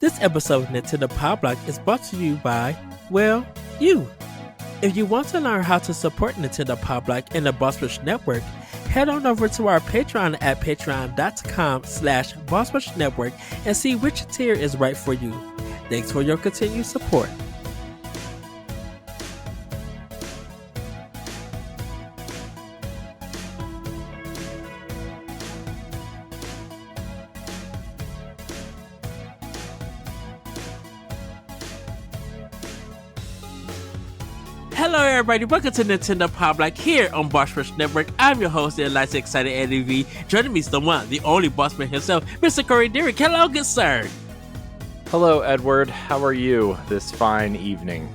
This episode of Nintendo Pow Block is brought to you by, well, you. If you want to learn how to support Nintendo Pow Block and the Boss Rush Network, head on over to our Patreon at patreon.com/Boss Rush Network and see which tier is right for you. Thanks for your continued support. Hello everybody, welcome to Nintendo Pow Block here on Boss Rush Network. I'm your host, the Lights Excited Eddie V. Joining me is the one, the only bossman himself, Mr. Corey Derrick. Hello, good sir. Hello, Edward. How are you this fine evening?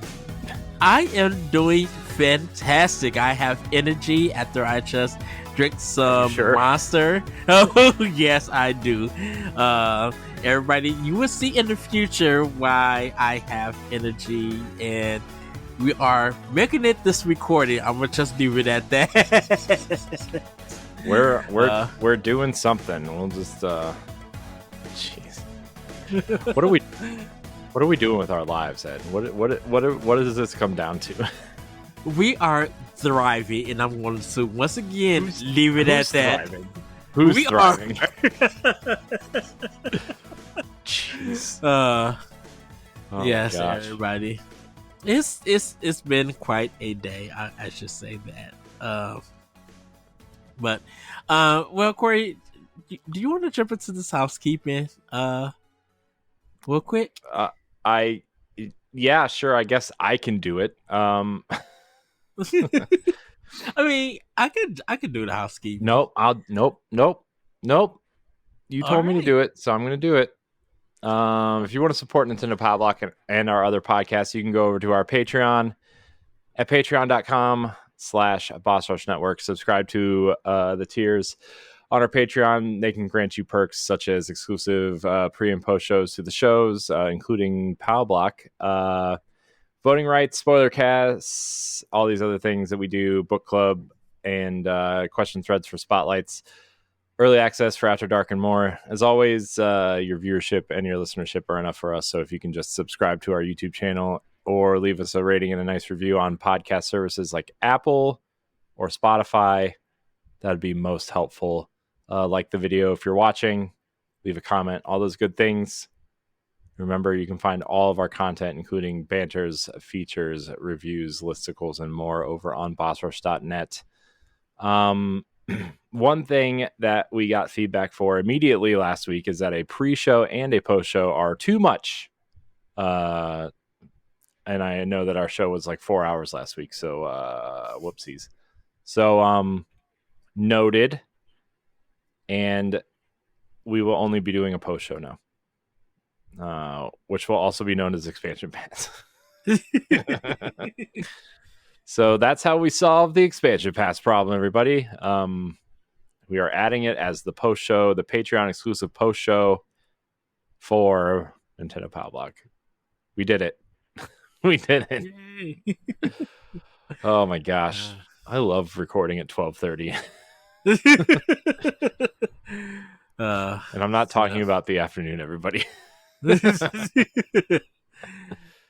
I am doing fantastic. I have energy after I just drink some Monster. Oh, yes, I do. Everybody, you will see in the future why I have energy, and we are making it this recording. I'm gonna just leave it at that. We're doing something. We'll just jeez. What are we doing with our lives, Ed? What does this come down to? We are thriving, and I'm going to once again leave it at that. Thriving? Who's thriving? Jeez. Oh yes, everybody. It's been quite a day. I should say that. Well, Corey, do you want to jump into this housekeeping real quick? Yeah, sure. I guess I can do it. I mean, I could do the housekeeping. Nope. You told me to do it, so I'm going to do it. If you want to support Nintendo Pow Block and our other podcasts, you can go over to our Patreon at patreon.com/Boss Rush Network. Subscribe to the tiers on our Patreon. They can grant you perks such as exclusive pre and post shows to the shows, including Pow Block, voting rights, spoiler casts, all these other things that we do, book club, and question threads for spotlights. Early access for After Dark and more. As always, your viewership and your listenership are enough for us. So if you can just subscribe to our YouTube channel or leave us a rating and a nice review on podcast services like Apple or Spotify, that'd be most helpful. Like the video if you're watching, leave a comment, all those good things. Remember, you can find all of our content, including banters, features, reviews, listicles, and more over on bossrush.net. One thing that we got feedback for immediately last week is that a pre-show and a post-show are too much. And I know that our show was like 4 hours last week, so whoopsies. So noted. And we will only be doing a post-show now, which will also be known as Expansion Pass. So that's how we solve the Expansion Pass problem, everybody. We are adding it as the post show, the Patreon exclusive post show for Nintendo Pow Block. We did it. We did it. Yay. Oh my gosh. I love recording at 12:30. And I'm not talking about the afternoon, everybody.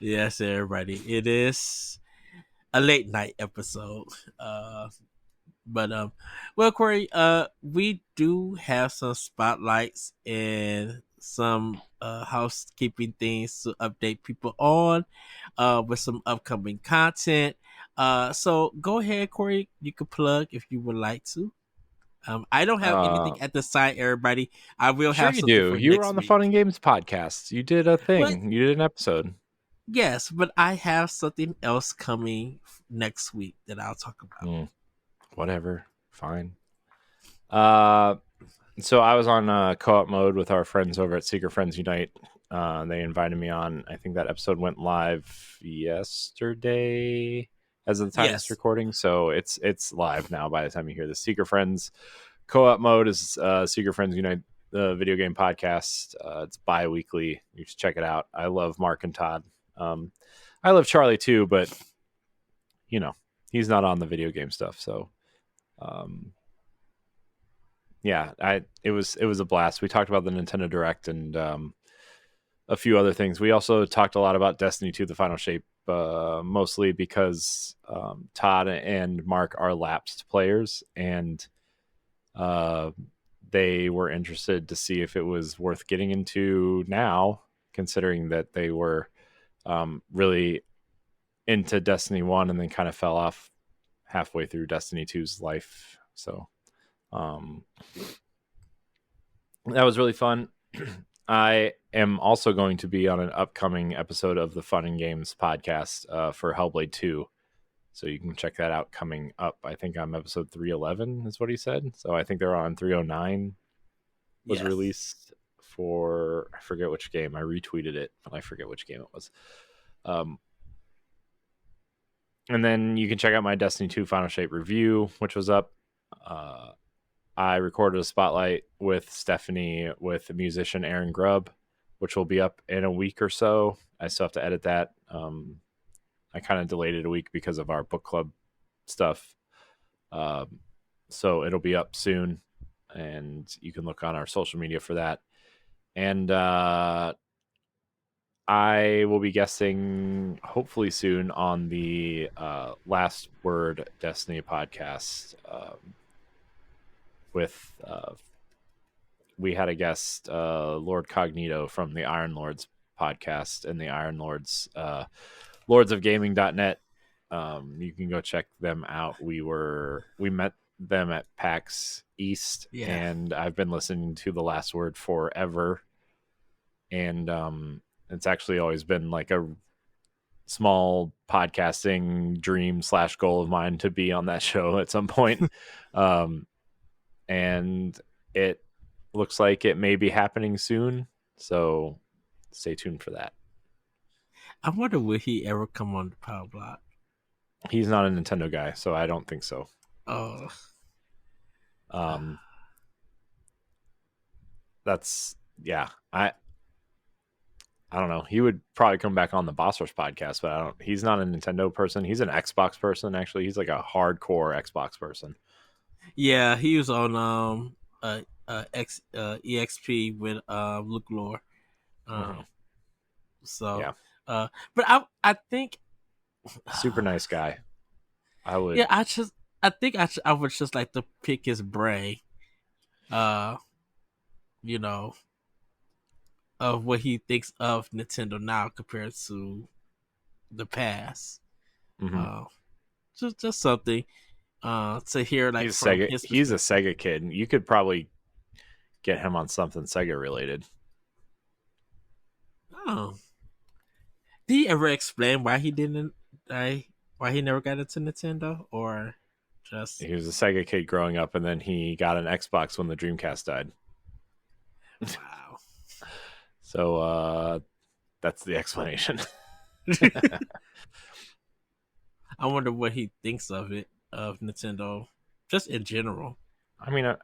Yes, everybody. It is a late night episode. But Corey, we do have some spotlights and some housekeeping things to update people on with some upcoming content. So go ahead, Corey. You can plug if you would like to. I don't have anything at the side, everybody. I will have something. You do. You were on the Fun and Games podcast. You did a thing. You did an episode. Yes, but I have something else coming next week that I'll talk about. Whatever. Fine. So I was on co-op mode with our friends over at Secret Friends Unite. They invited me on. I think that episode went live yesterday as of the time it's recording. So it's live now by the time you hear this. Secret Friends co-op mode is Secret Friends Unite, the video game podcast. It's bi-weekly. You should check it out. I love Mark and Todd. I love Charlie too, but you know, he's not on the video game stuff. So yeah, it was a blast. We talked about the Nintendo Direct and a few other things. We also talked a lot about Destiny 2: The Final Shape, mostly because Todd and Mark are lapsed players, and they were interested to see if it was worth getting into now, considering that they were really into Destiny 1 and then kind of fell off halfway through Destiny 2's life. So that was really fun. I am also going to be on an upcoming episode of the Fun and Games podcast for Hellblade 2. So you can check that out coming up. I think I'm episode 311 is what he said. So I think they're on 309 was released for, I forget which game. I retweeted it, but I forget which game it was. And then you can check out my Destiny 2 Final Shape review, which was up. I recorded a spotlight with Stephanie with the musician Aaron Grubb, which will be up in a week or so. I still have to edit that. I kind of delayed it a week because of our book club stuff. So it'll be up soon, and you can look on our social media for that. And I will be guesting hopefully soon on the Last Word Destiny podcast with we had a guest, Lord Cognito from the Iron Lords podcast and the Iron Lords, lordsofgaming.net. You can go check them out. We met them at PAX East, and I've been listening to The Last Word forever. And it's actually always been like a small podcasting dream / goal of mine to be on that show at some point. And it looks like it may be happening soon. So stay tuned for that. I wonder will he ever come on the Pow Block? He's not a Nintendo guy, so I don't think so. Oh. That's I don't know. He would probably come back on the Boss Rush podcast, but he's not a Nintendo person. He's an Xbox person, actually. He's like a hardcore Xbox person. Yeah, he was on EXP with Luke Lore. So yeah. But I think super nice guy. I would. Yeah, I think I would just like to pick his brain. You know, of what he thinks of Nintendo now compared to the past. Mm-hmm. Just something to hear like he's a Sega kid. You could probably get him on something Sega related. Oh, did he ever explain why he didn't? Why he never got into Nintendo, or just he was a Sega kid growing up, and then he got an Xbox when the Dreamcast died. Wow. So that's the explanation. I wonder what he thinks of Nintendo, just in general. I mean,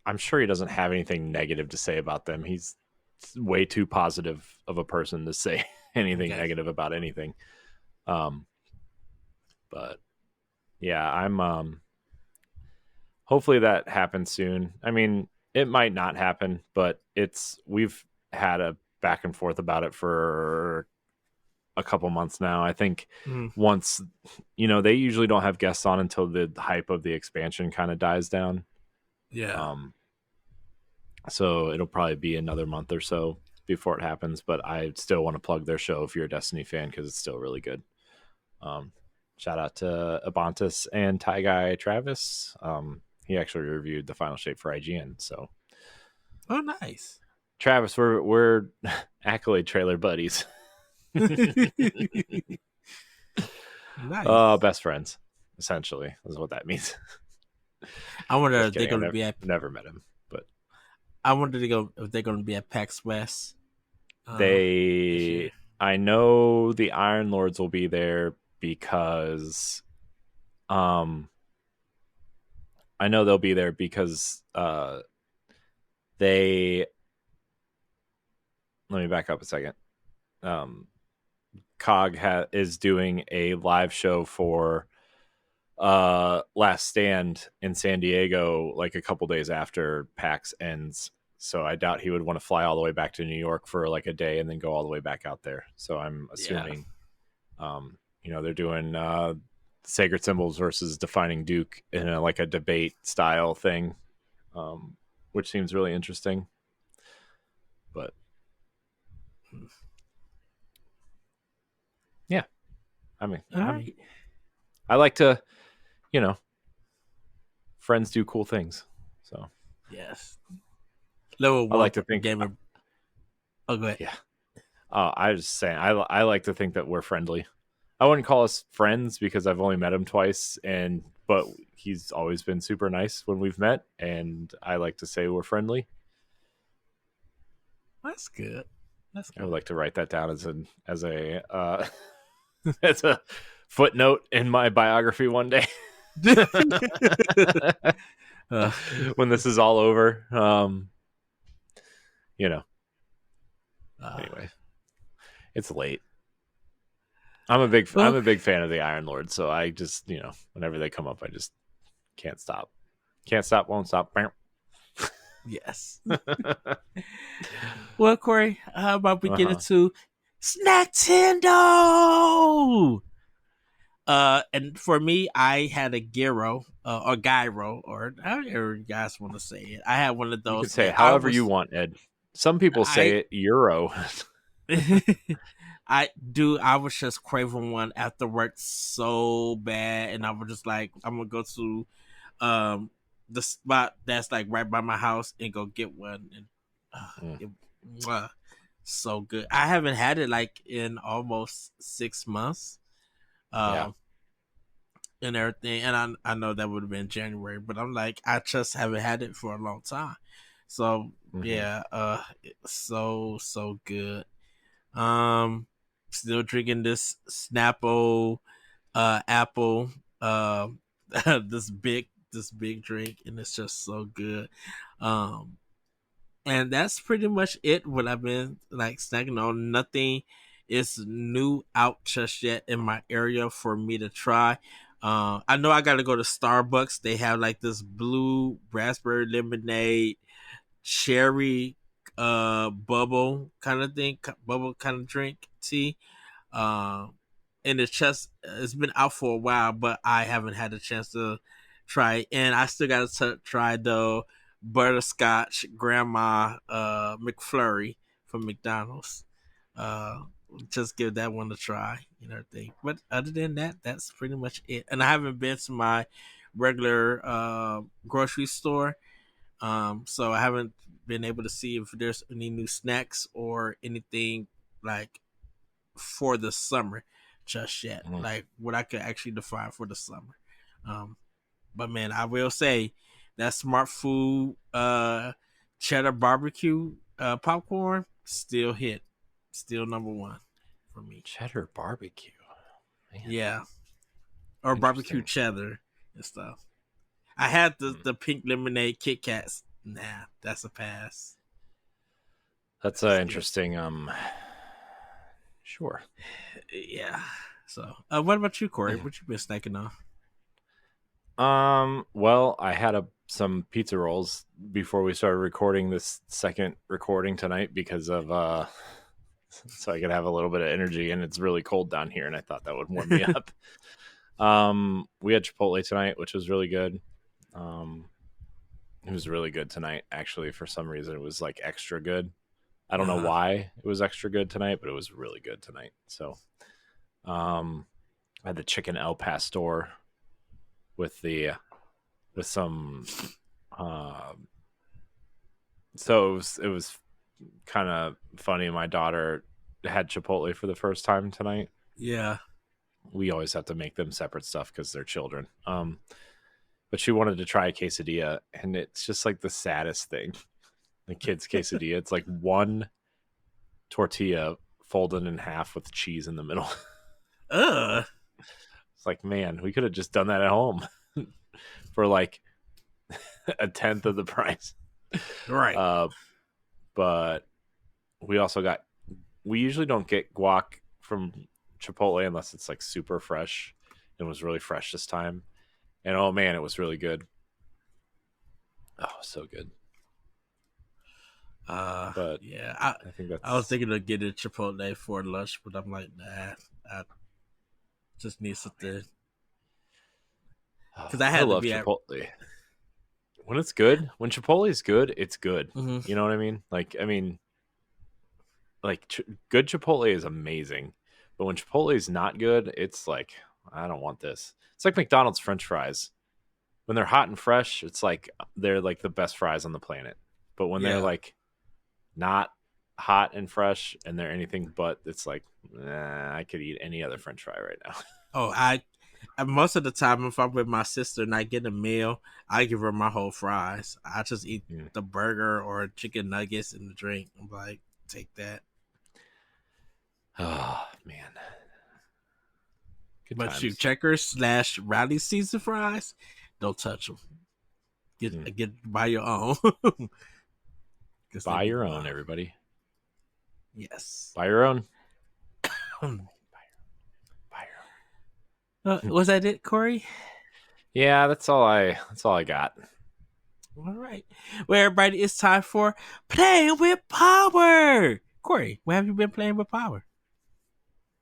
I'm sure he doesn't have anything negative to say about them. He's way too positive of a person to say anything negative about anything. But yeah, I'm hopefully that happens soon. I mean, it might not happen, but we've had a back and forth about it for a couple months now. I think once, they usually don't have guests on until the hype of the expansion kind of dies down. Yeah. So it'll probably be another month or so before it happens, but I still want to plug their show if you're a Destiny fan, because it's still really good. Shout out to Abantus and Ty Guy Travis. He actually reviewed the Final Shape for IGN. So, oh, nice, Travis. We're accolade trailer buddies. Nice. Best friends, essentially, is what that means. I wonder if they're going to be at. Never met him, but I wonder if they're going to be at PAX West. I know the Iron Lords will be there because, I know they'll be there because they. Let me back up a second. COG is doing a live show for Last Stand in San Diego, like a couple days after PAX ends. So I doubt he would want to fly all the way back to New York for like a day and then go all the way back out there. So I'm assuming, they're doing sacred symbols versus defining Duke in like a debate style thing, which seems really interesting. But yeah, I mean, right. I like to, friends do cool things. So Yes. Level I one like to think, gamer. Oh, go ahead. yeah. I was just saying, I like to think that we're friendly. I wouldn't call us friends because I've only met him twice, but he's always been super nice when we've met, and I like to say we're friendly. That's good. That's I would good. like to write that down as a as a footnote in my biography one day. When this is all over, anyway, it's late. I'm a big fan of the Iron Lord, so I just, whenever they come up, I just can't stop. Can't stop, won't stop. Yes. Well, Corey, how about we get into Snacktendo? And for me, I had a gyro or gyro, or however you guys want to say it. I had one of those. You can say it however you want, Ed. Some people say it Euro. I was just craving one after work so bad, and I was just like, I'm gonna go to the spot that's like right by my house and go get one. And so good. I haven't had it like in almost 6 months. Yeah. And everything, and I know that would have been January, but I'm like, I just haven't had it for a long time. So yeah, it's so good. Still drinking this Snapple apple this big drink, and it's just so good. And that's pretty much it. What I've been like snacking on. Nothing is new out just yet in my area for me to try. I know I got to go to Starbucks. They have like this blue raspberry lemonade, cherry, bubble kind of thing, bubble kind of drink tea. And it's been out for a while, but I haven't had a chance to try it. And I still got to try the butterscotch grandma McFlurry from McDonald's. Just give that one a try and everything. But other than that, that's pretty much it. And I haven't been to my regular grocery store, so I haven't been able to see if there's any new snacks or anything like for the summer just yet. Like what I could actually define for the summer. But man, I will say that Smart Food cheddar barbecue popcorn still hit. Still number one for me. Cheddar barbecue. Man. Yeah. Or barbecue cheddar and stuff. I had the pink lemonade Kit Kats. Nah, that's a pass. That's interesting. Sure. Yeah. So, what about you, Corey? What you been snacking on? Well, I had some pizza rolls before we started recording this second recording tonight because of so I could have a little bit of energy, and it's really cold down here, and I thought that would warm me up. We had Chipotle tonight, which was really good. It was really good tonight, actually. For some reason, it was like extra good. I don't know why it was extra good tonight, but it was really good tonight. So, I had the chicken El Pastor with some. So it was kind of funny. My daughter had Chipotle for the first time tonight. Yeah. We always have to make them separate stuff because they're children. But she wanted to try a quesadilla, and it's just like the saddest thing. The kid's quesadilla. It's like one tortilla folded in half with cheese in the middle. It's like, man, we could have just done that at home for like a tenth of the price. Right. But we usually don't get guac from Chipotle unless it's like super fresh. It was really fresh this time. And oh man, it was really good. Oh, so good. But Yeah, I think I was that's thinking of getting Chipotle for lunch, but I'm like, nah, I just need something because I I had to love be at. Chipotle. When it's good, when Chipotle is good, it's good. Mhm. You know what I mean? Good Chipotle is amazing, but when Chipotle is not good, it's like I don't want this. It's like McDonald's French fries. When they're hot and fresh, it's like they're like the best fries on the planet. But when they're Yeah. like not hot and fresh and they're anything but, it's like I could eat any other French fry right now. Oh, most of the time if I'm with my sister and I get a meal, I give her my whole fries. I just eat Mm. the burger or chicken nuggets and the drink. I'm like, take that. Oh man, good But shoot, times. checkers/rally Caesar fries, don't touch them. Mm. Get buy your own. Because they Buy be your the own, bomb. everybody. Yes. Buy your own. Buy your own. Was that it, Corey? Yeah, that's all I got. All right. Well, everybody, it's time for Playing with Power. Corey, what have you been playing with Power?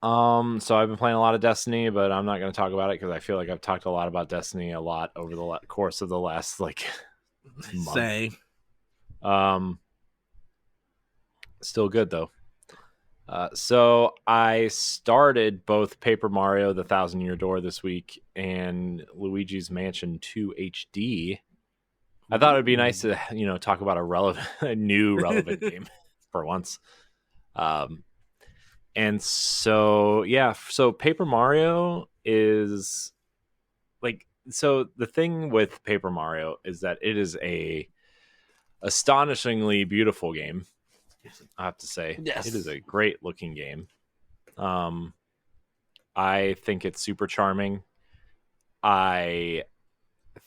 So I've been playing a lot of Destiny, but I'm not going to talk about it because I feel like I've talked a lot about Destiny a lot over the course of the last like month. Same. Still good though. So I started both Paper Mario: The Thousand Year Door this week and Luigi's Mansion 2 HD. I thought it'd be nice to talk about a new relevant game for once. And so so Paper Mario is the thing with Paper Mario is that it is a astonishingly beautiful game. I have to say, Yes. it is a great looking game. I think it's super charming. I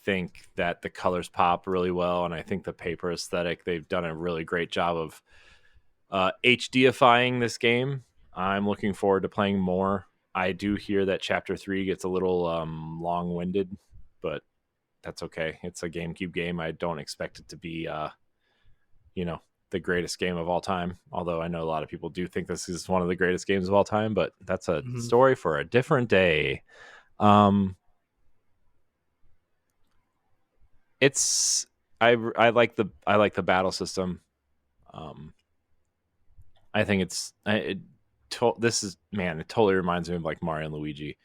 think that the colors pop really well, and I think the paper aesthetic, they've done a really great job of HDifying this game. I'm looking forward to playing more. I do hear that Chapter 3 gets a little long-winded, but that's okay. It's a GameCube game. I don't expect it to be, the greatest game of all time. Although I know a lot of people do think this is one of the greatest games of all time, but that's a story for a different day. It's I like the battle system. I think it totally reminds me of like Mario and Luigi,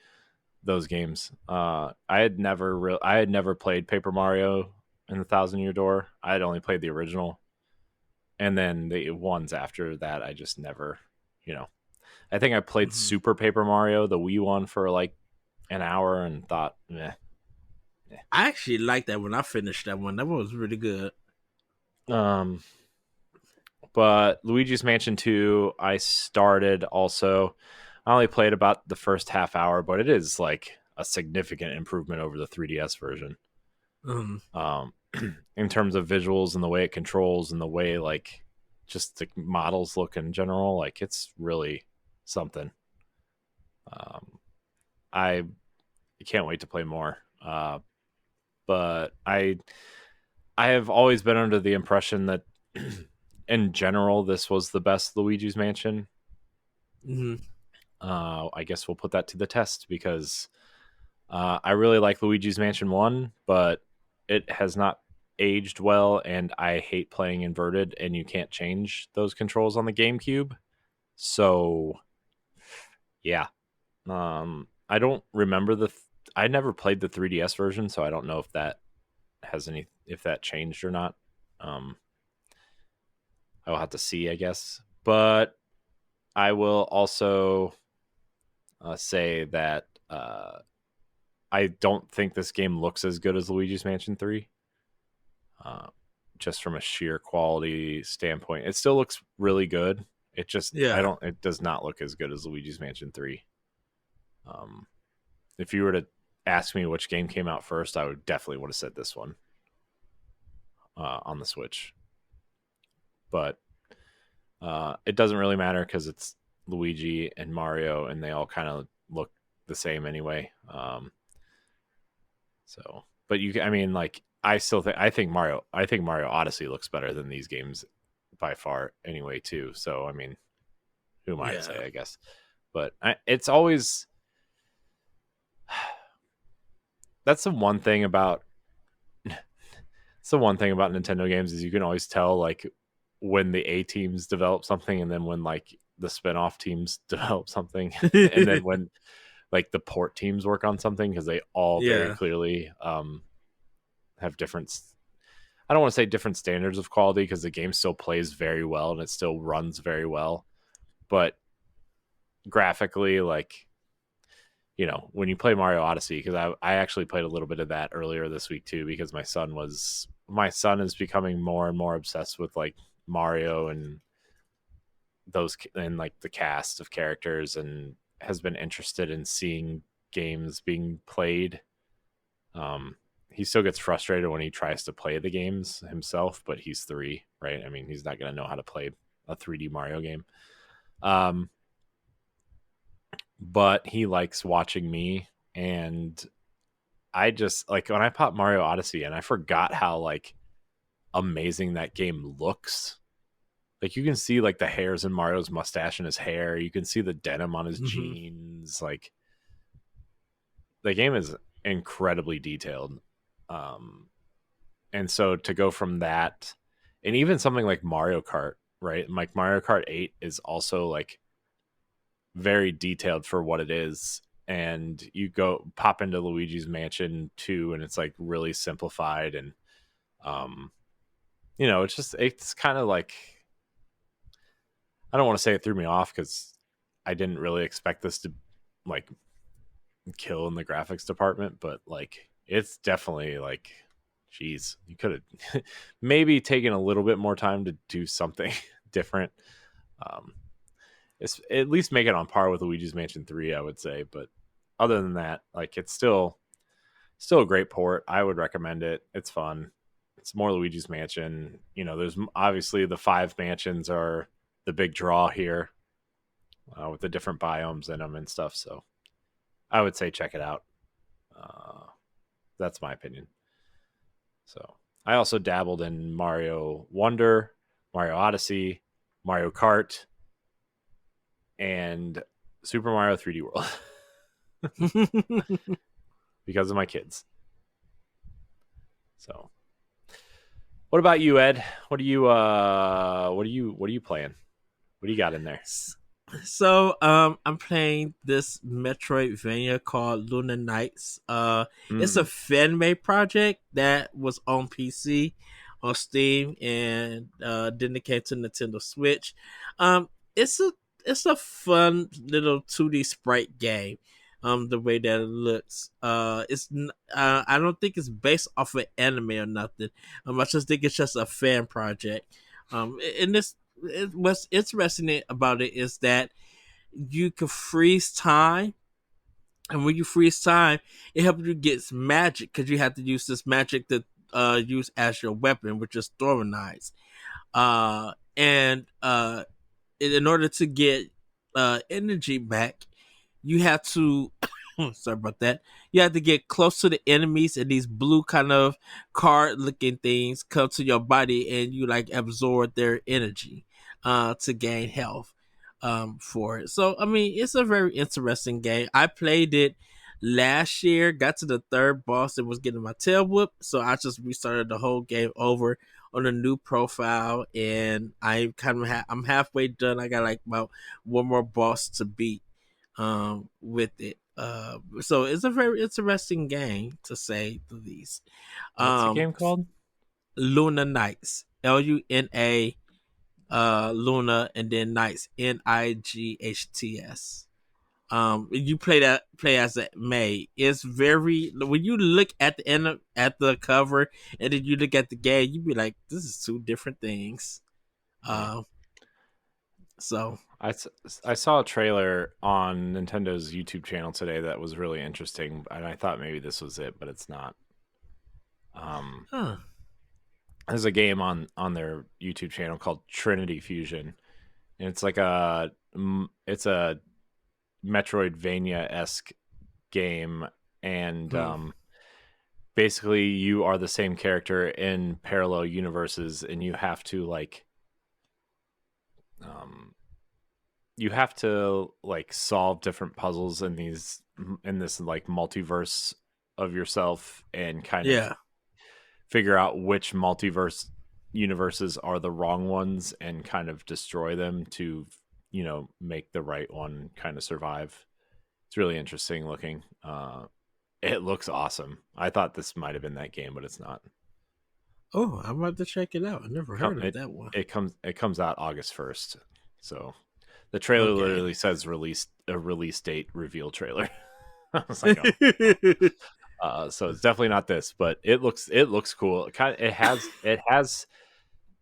those games. I had never played Paper Mario and the Thousand Year Door. I had only played the original, and then the ones after that I just never, I think I played Super Paper Mario, the Wii one, for like an hour and thought, meh. I actually liked that when I finished that one. That one was really good. But Luigi's Mansion 2, I started also. I only played about the first half hour, but it is like a significant improvement over the 3DS version. In terms of visuals and the way it controls and the way like just the models look in general, like it's really something. I can't wait to play more. But I have always been under the impression that in general this was the best Luigi's Mansion. I guess we'll put that to the test because I really like Luigi's Mansion 1, but it has not aged well, and I hate playing inverted, and you can't change those controls on the GameCube. So, yeah. I don't remember I never played the 3DS version, so I don't know if that if that changed or not. I'll have to see, I guess. But I will also say that I don't think this game looks as good as Luigi's Mansion 3. Just from a sheer quality standpoint, it still looks really good. It just it does not look as good as Luigi's Mansion 3. If you were to ask me which game came out first, I would definitely would have said this one on the Switch. But it doesn't really matter because it's Luigi and Mario, and they all kind of look the same anyway. But I think Mario Odyssey looks better than these games by far anyway too. So I mean, who am I to Yeah. say, I guess. But it's always that's the one thing about Nintendo games is you can always tell like when the A teams develop something and then when like the spin-off teams develop something and then when like the port teams work on something, because they all very Yeah. clearly have different, I don't want to say different standards of quality, because the game still plays very well and it still runs very well, but graphically, like, you know, when you play Mario Odyssey, because I actually played a little bit of that earlier this week too, because my son is becoming more and more obsessed with like Mario and those and like the cast of characters, and has been interested in seeing games being played. He still gets frustrated when he tries to play the games himself, but he's 3, right? I mean, he's not going to know how to play a 3D Mario game. But he likes watching me, and I just like when I popped Mario Odyssey and I forgot how like amazing that game looks. Like you can see like the hairs in Mario's mustache and his hair. You can see the denim on his Hmm. jeans. Like the game is incredibly detailed. And so to go from that, and even something like Mario Kart, right? Like Mario Kart 8 is also like very detailed for what it is. And you go pop into Luigi's Mansion 2 and it's like really simplified, and um you know, it's kind of like, I don't want to say it threw me off because I didn't really expect this to like kill in the graphics department, but like it's definitely like, geez, you could have maybe taken a little bit more time to do something different. Um, it's at least make it on par with Luigi's Mansion 3, I would say. But other than that, like it's still a great port. I would recommend it. It's fun. It's more Luigi's Mansion. You know, there's obviously the 5 mansions are the big draw here, with the different biomes in them and stuff. So I would say check it out. Uh, that's my opinion. So I also dabbled in Mario Wonder, Mario Odyssey, Mario Kart, and Super Mario 3D World because of my kids. So what about you, Ed? What are you playing? What do you got in there? So I'm playing this Metroidvania called Luna Nights. It's a Mm. fan made project that was on PC, on Steam, and then it came to Nintendo Switch. Um, it's a fun little 2D sprite game. The way that it looks, I don't think it's based off of anime or nothing. I just think it's just a fan project. And what's interesting about it is that you can freeze time, and when you freeze time, it helps you get magic because you have to use this magic to use as your weapon, which is throwing knives. And in order to get energy back, you have to sorry about that. You have to get close to the enemies, and these blue kind of card looking things come to your body, and you like absorb their energy to gain health for it. So I mean, it's a very interesting game. I played it last year, got to the third boss and was getting my tail whooped, so I just restarted the whole game over on a new profile, and I kind of I'm halfway done. I got like about one more boss to beat with it. So it's a very interesting game to say the least. What's the Um, game called? Luna Nights, Luna, Luna, and then Nights, Nights. You play as a May. It's very, when you look at the end at the cover and then you look at the game, you be like, this is two different things. Hmm. Um, so I saw a trailer on Nintendo's YouTube channel today that was really interesting, and I thought maybe this was it, but it's not. Um, huh. there's a game on their YouTube channel called Trinity Fusion, and it's like it's a Metroidvania esque game, and Hmm. basically you are the same character in parallel universes, and you have to like you have to like solve different puzzles in this like multiverse of yourself and kind of Yeah. figure out which multiverse universes are the wrong ones and kind of destroy them to make the right one kind of survive. It's really interesting looking. It looks awesome. I thought this might have been that game, but it's not. Oh, I'm about to check it out. I never heard of It that one. it comes out August 1st. So the trailer Okay. literally says release date reveal trailer. I was like, so it's definitely not this, but it looks cool. It has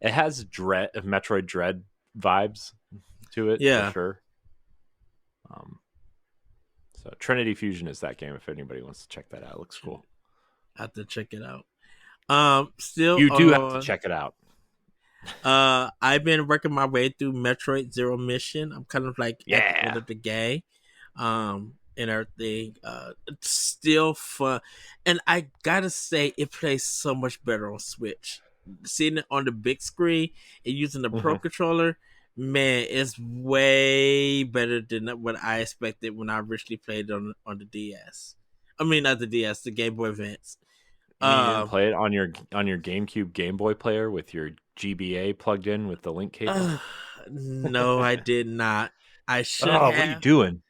Metroid Dread vibes to it for Yeah, sure. So Trinity Fusion is that game if anybody wants to check that out. It looks cool. I have to check it out. Still You do have to check it out. I've been working my way through Metroid Zero Mission. I'm kind of like at the end of the game. And everything. It's still fun. And I gotta say it plays so much better on Switch. Seeing it on the big screen and using the Pro controller, man, it's way better than what I expected when I originally played it on the DS. I mean, not the DS, the Game Boy Advance. You mean you didn't play it on your GameCube Game Boy player with your GBA plugged in with the link cable? No, I did not. I should Oh, what are you have. doing?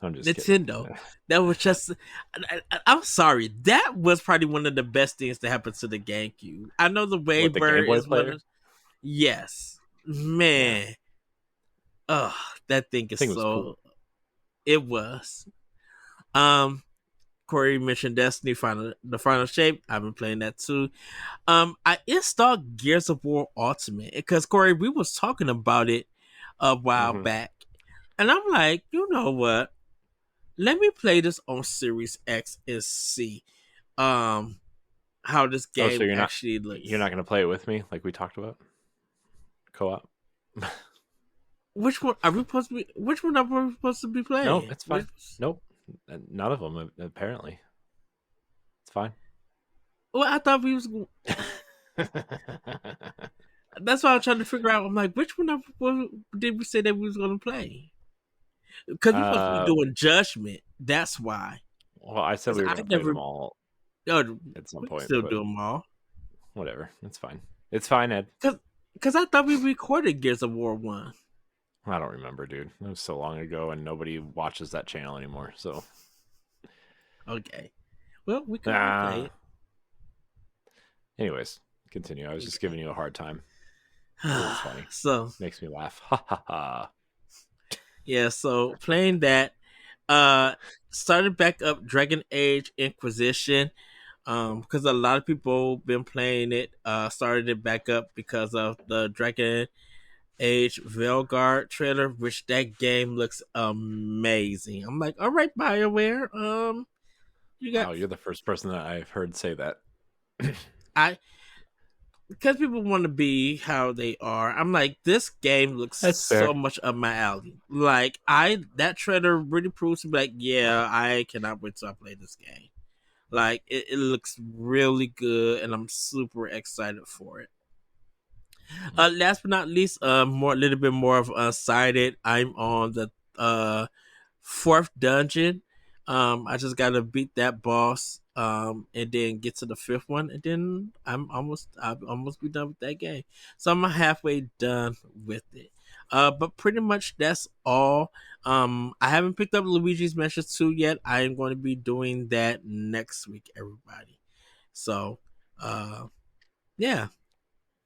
I'm just Nintendo. kidding. That was just. I'm sorry. That was probably one of the best things that happened to the GameCube. I know the What, the Game Wavebird Boy is one player? of. Yes, Yeah, man. Oh, that thing I is think it was so. cool. It was. Corey mentioned Destiny the final shape. I've been playing that too. I installed Gears of War Ultimate because Corey, we was talking about it a while back, and I'm like, you know what? Let me play this on Series X and see how this Oh, so game actually you're looks. not going to play it with me like we talked about? Co-op? Which one are we supposed to be? Which one are we supposed to be No, playing? it's fine. Nope. None of them apparently. It's fine. Well, I thought we was. That's why I'm trying to figure out. I'm like, which one did we say that we was going to play? Because we're supposed to be doing Judgment. That's why. Well, I said we were going to play them all at some We can point, still but do them all. whatever. It's fine. It's fine, Ed. Because I thought we recorded Gears of War 1. I don't remember, dude. It was so long ago, and nobody watches that channel anymore. So, Okay. Well, we can all play it. Anyways, continue. I was just giving you a hard time. It's funny. So makes me laugh. Ha ha ha. Yeah, so playing that, started back up Dragon Age Inquisition, because a lot of people been playing it. Started it back up because of the Dragon Age Veilguard trailer, which that game looks amazing. I'm like, all right, BioWare, you got Wow, you're the first person that I've heard say that. I because people want to be how they are. I'm like, this game looks That's so fair. much up my alley. Like that trailer really proves to be like, yeah, I cannot wait till I play this game. Like it looks really good, and I'm super excited for it. Last but not least, a little bit more of unsighted. I'm on the fourth dungeon. I just gotta beat that boss. And then get to the fifth one, and then I'm almost be done with that game. So I'm halfway done with it. But pretty much that's all. I haven't picked up Luigi's Mansion 2 yet. I am going to be doing that next week, everybody. So, yeah,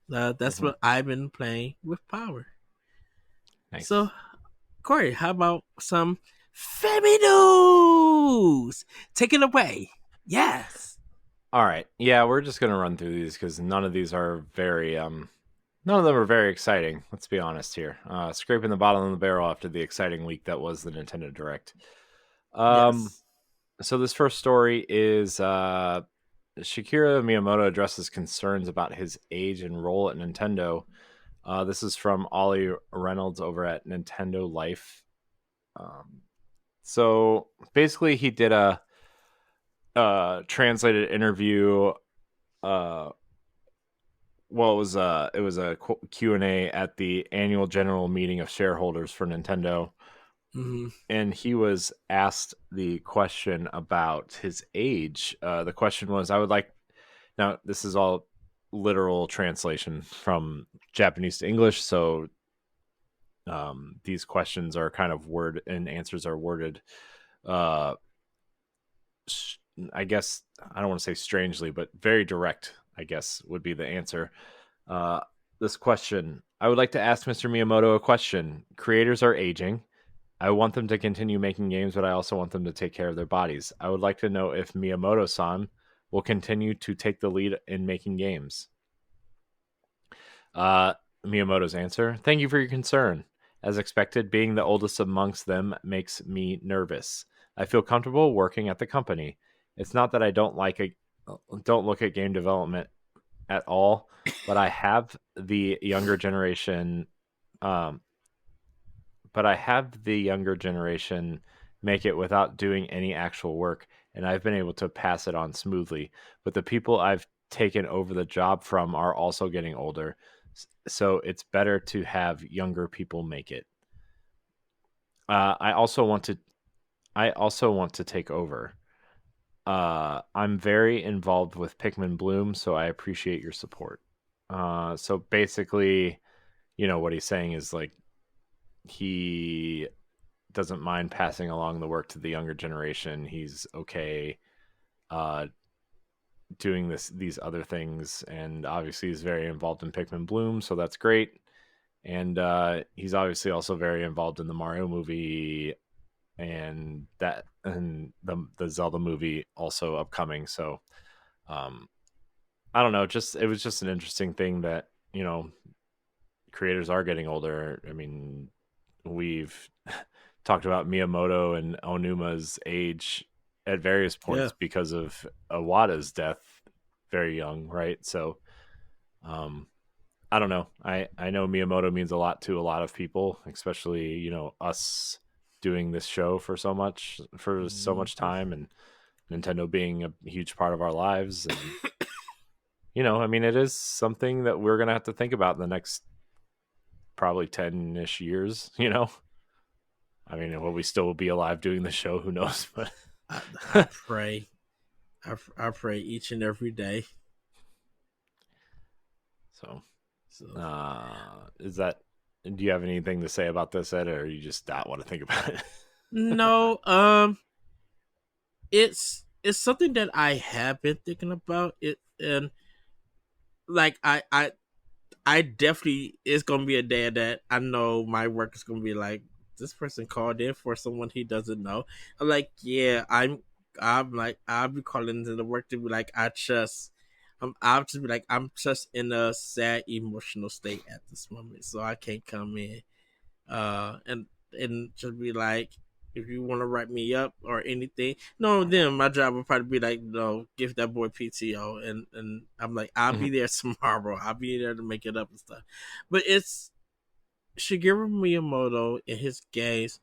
that's what I've been playing with Power. Nice. So, Corey, how about some FamiNews? Take it away. Yes. All right. Yeah, we're just gonna run through these because none of them are very exciting. Let's be honest here. Scraping the bottom of the barrel after the exciting week that was the Nintendo Direct. Yes. So this first story is Shigeru Miyamoto addresses concerns about his age and role at Nintendo. This is from Ollie Reynolds over at Nintendo Life. So basically, he did a translated interview Well, it was a Q&A at the annual general meeting of shareholders for Nintendo, Mm-hmm. and he was asked the question about his age. The question was, I would like, now this is all literal translation from Japanese to English, so these questions are kind of word and answers are worded, uh, I guess, I don't want to say strangely, but very direct, I guess would be the answer. Uh, this question, I would like to ask Mr. Miyamoto a question. Creators are aging. I want them to continue making games, but I also want them to take care of their bodies. I would like to know if Miyamoto-san will continue to take the lead in making games. Uh, Miyamoto's answer, thank you for your concern. As expected, being the oldest amongst them makes me nervous. I feel comfortable working at the company. It's not that I don't look at game development at all, but I have the younger generation um, make it without doing any actual work, and I've been able to pass it on smoothly. But the people I've taken over the job from are also getting older, so it's better to have younger people make it. I also want to. I also want to take over. I'm very involved with Pikmin Bloom, so I appreciate your support. So basically, what he's saying is like he doesn't mind passing along the work to the younger generation. He's okay uh, doing these other things, and obviously he's very involved in Pikmin Bloom, so that's great. And he's obviously also very involved in the Mario movie and the Zelda movie also upcoming. So um, I don't know. Just it was just an interesting thing that creators are getting older. I mean, we've talked about Miyamoto and Onuma's age at various Yeah. points because of Iwata's death very young, right? So um I don't know. I know Miyamoto means a lot to a lot of people, especially, us doing this show for so much Mm-hmm. time, and Nintendo being a huge part of our lives. And I mean, it is something that we're going to have to think about in the next probably 10ish years, I mean, will we still be alive doing the show? Who knows? But I pray. I pray each and every day. so, So is that? Do you have anything to say about this, Ed, or you just not want to think about it? no, it's something that I have been thinking about it, and like I definitely, it's gonna be a day that I know my work is gonna be like, this person called in for someone he doesn't know. I'm like, yeah, I'm like, I'll be calling into the work to be like, I'll just be like, I'm just in a sad emotional state at this moment, so I can't come in. And just be like, if you want to write me up or anything, no, then my job would probably be like, no, give that boy PTO, and I'm like, I'll be Mhm. there tomorrow. I'll be there to make it up and stuff. But it's Shigeru Miyamoto and his games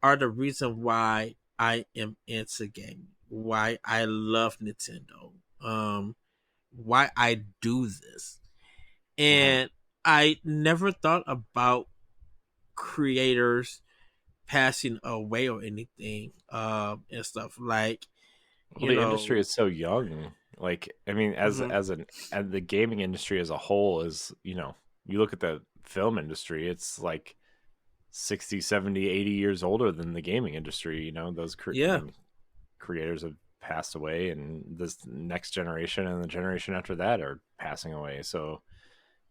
are the reason why I am into gaming, why I love Nintendo, why I do this, Mhm. and I never thought about creators passing away or anything, and stuff like, Well, you the industry know. is so young. Like, I mean, Mhm. as the gaming industry as a whole is, you look at the film industry, it's like 60, 70, 80 years older than the gaming industry. I Yeah. mean, creators have passed away, and this next generation and the generation after that are passing away. So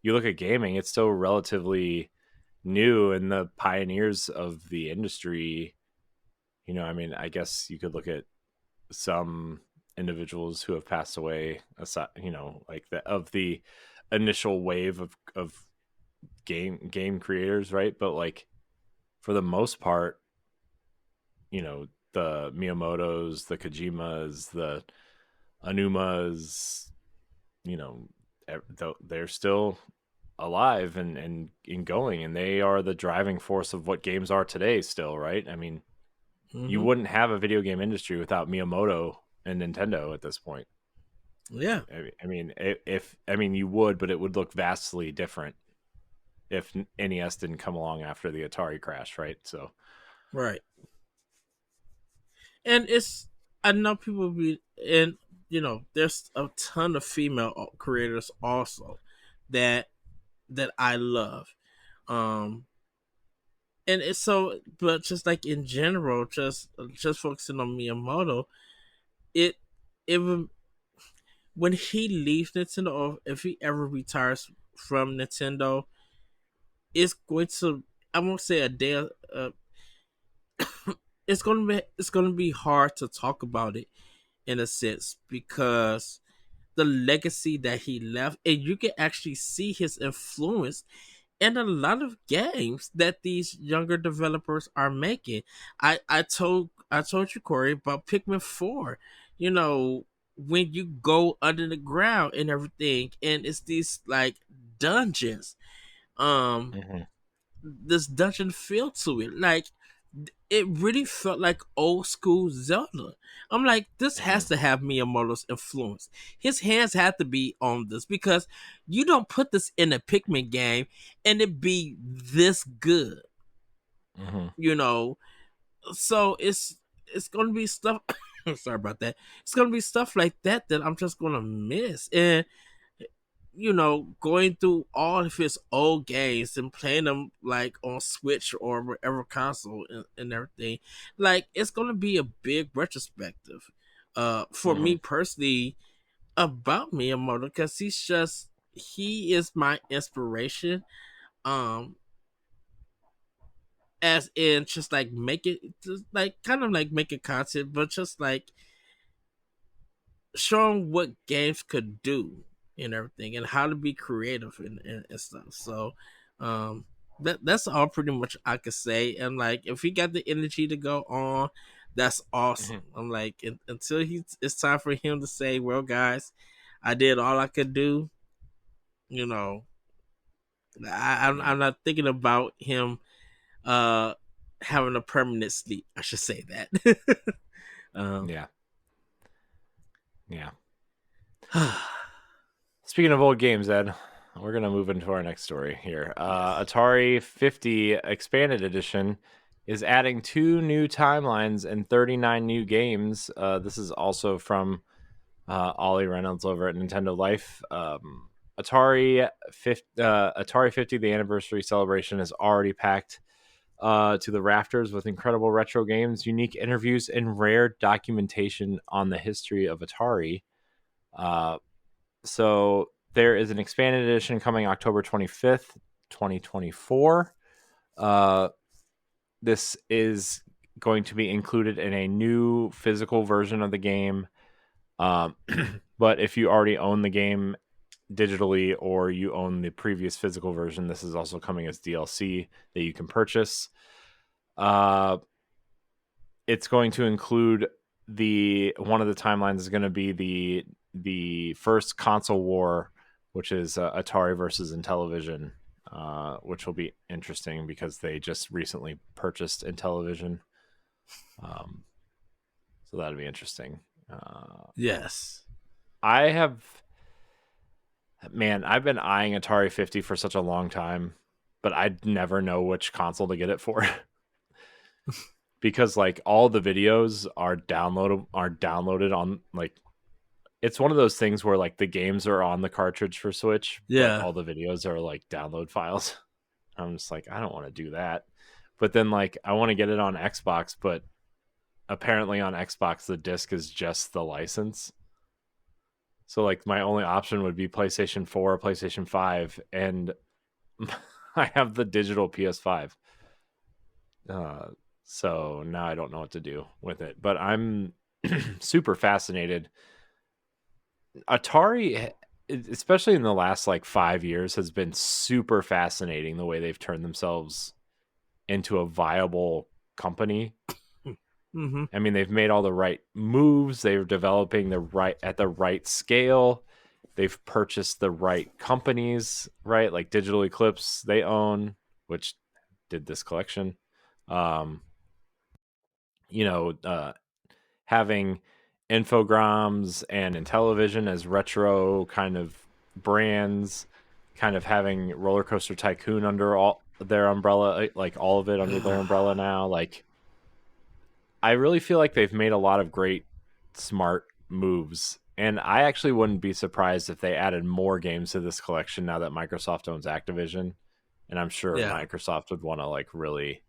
you look at gaming, it's still relatively new, and the pioneers of the industry, I mean, I guess you could look at some individuals who have passed away aside, like the initial wave of game creators, right? But like for the most part, the Miyamotos, the Kojimas, the Anumas, you know they're still alive and going, and they are the driving force of what games are today still, right? I mean, you Hmm. wouldn't have a video game industry without Miyamoto and Nintendo at this point. Yeah. I mean, you would, but it would look vastly different if NES didn't come along after the Atari crash, right? So, Right. And it's I know people be and there's a ton of female creators also that I love. Um and it's so but just like in general, just focusing on Miyamoto, it it would when he leaves Nintendo, or if he ever retires from Nintendo, it's going to I won't say a day. It's gonna be hard to talk about it in a sense because the legacy that he left, and you can actually see his influence in a lot of games that these younger developers are making. I told you, Corey, about Pikmin 4. You know, when you go under the ground and everything, and it's these like dungeons. Um, mhm. this dungeon feel to it, like it really felt like old school Zelda. I'm like, this has Mhm. to have Miyamoto's influence. His hands have to be on this because you don't put this in a Pikmin game and it be this good, Mhm. you know. So it's gonna be stuff. Sorry about that. It's gonna be stuff like that that I'm just gonna miss, and going through all of his old games and playing them like on Switch or whatever console and everything, like it's gonna be a big retrospective, for me Mhm. personally about Miyamoto because he is my inspiration, um, as in just like make it just like kind of like making content, but just like showing what games could do and everything and how to be creative and stuff. So that's all pretty much I could say. And like if he got the energy to go on, that's awesome. Mhm. I'm like until it's time for him to say, well guys, I did all I could do, you know. Yeah. I'm not thinking about him uh having a permanent sleep. I should say that. um Yeah. Yeah. Speaking of old games, Ed, we're gonna move into our next story here. yes. Atari 50 Expanded Edition is adding 2 new timelines and 39 new games. This is also from Ollie Reynolds over at Nintendo Life. Atari 50, the anniversary celebration, is already packed to the rafters with incredible retro games, unique interviews, and rare documentation on the history of Atari. Uh, so there is an expanded edition coming October 25th, 2024. Uh, this is going to be included in a new physical version of the game. Um, but if you already own the game digitally or you own the previous physical version, this is also coming as DLC that you can purchase. Uh, it's going to include the one of the timelines is going to be the first console war, which is Atari versus Intellivision, which will be interesting because they just recently purchased Intellivision. Um, so that'll be interesting. Yes. I have, man, I've been eyeing Atari 50 for such a long time, but I'd never know which console to get it for. Because like all the videos are downloaded on like it's one of those things where like the games are on the cartridge for Switch, but Yeah. all the videos are like download files. I'm just like, I don't want to do that. But then like I want to get it on Xbox, but apparently on Xbox the disc is just the license. So like my only option would be PlayStation 4 or PlayStation 5 and I have the digital PS5. Uh so now I don't know what to do with it. But I'm super fascinated. Atari, especially in the last like 5 years, has been super fascinating the way they've turned themselves into a viable company. Mm-hmm. I mean, they've made all the right moves. They're developing the right at the right scale. They've purchased the right companies, right? Like Digital Eclipse, they own, which did this collection. Um, you know, having Infogrames and Intellivision as retro kind of brands, kind of having Roller Coaster Tycoon under all their umbrella, like all of it under their umbrella now. Like, I really feel like they've made a lot of great, smart moves. And I actually wouldn't be surprised if they added more games to this collection now that Microsoft owns Activision. And I'm sure Yeah. Microsoft would want to like really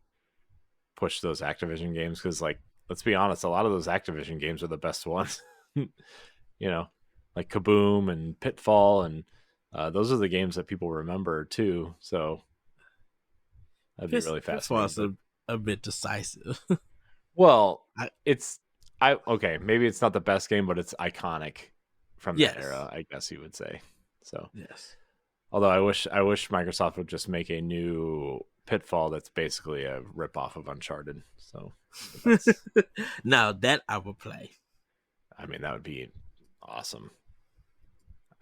push those Activision games because, like, let's be honest, a lot of those Activision games are the best ones. Like Kaboom and Pitfall, and those are the games that people remember too. So that'd be really fascinating. Pitfall's But a bit decisive. well, I, it's okay. Maybe it's not the best game, but it's iconic from that yes. era, I guess you would say. So, Yes. although I wish Microsoft would just make a new Pitfall that's basically a ripoff of Uncharted. So that's, Now that I will play. I mean, that would be awesome.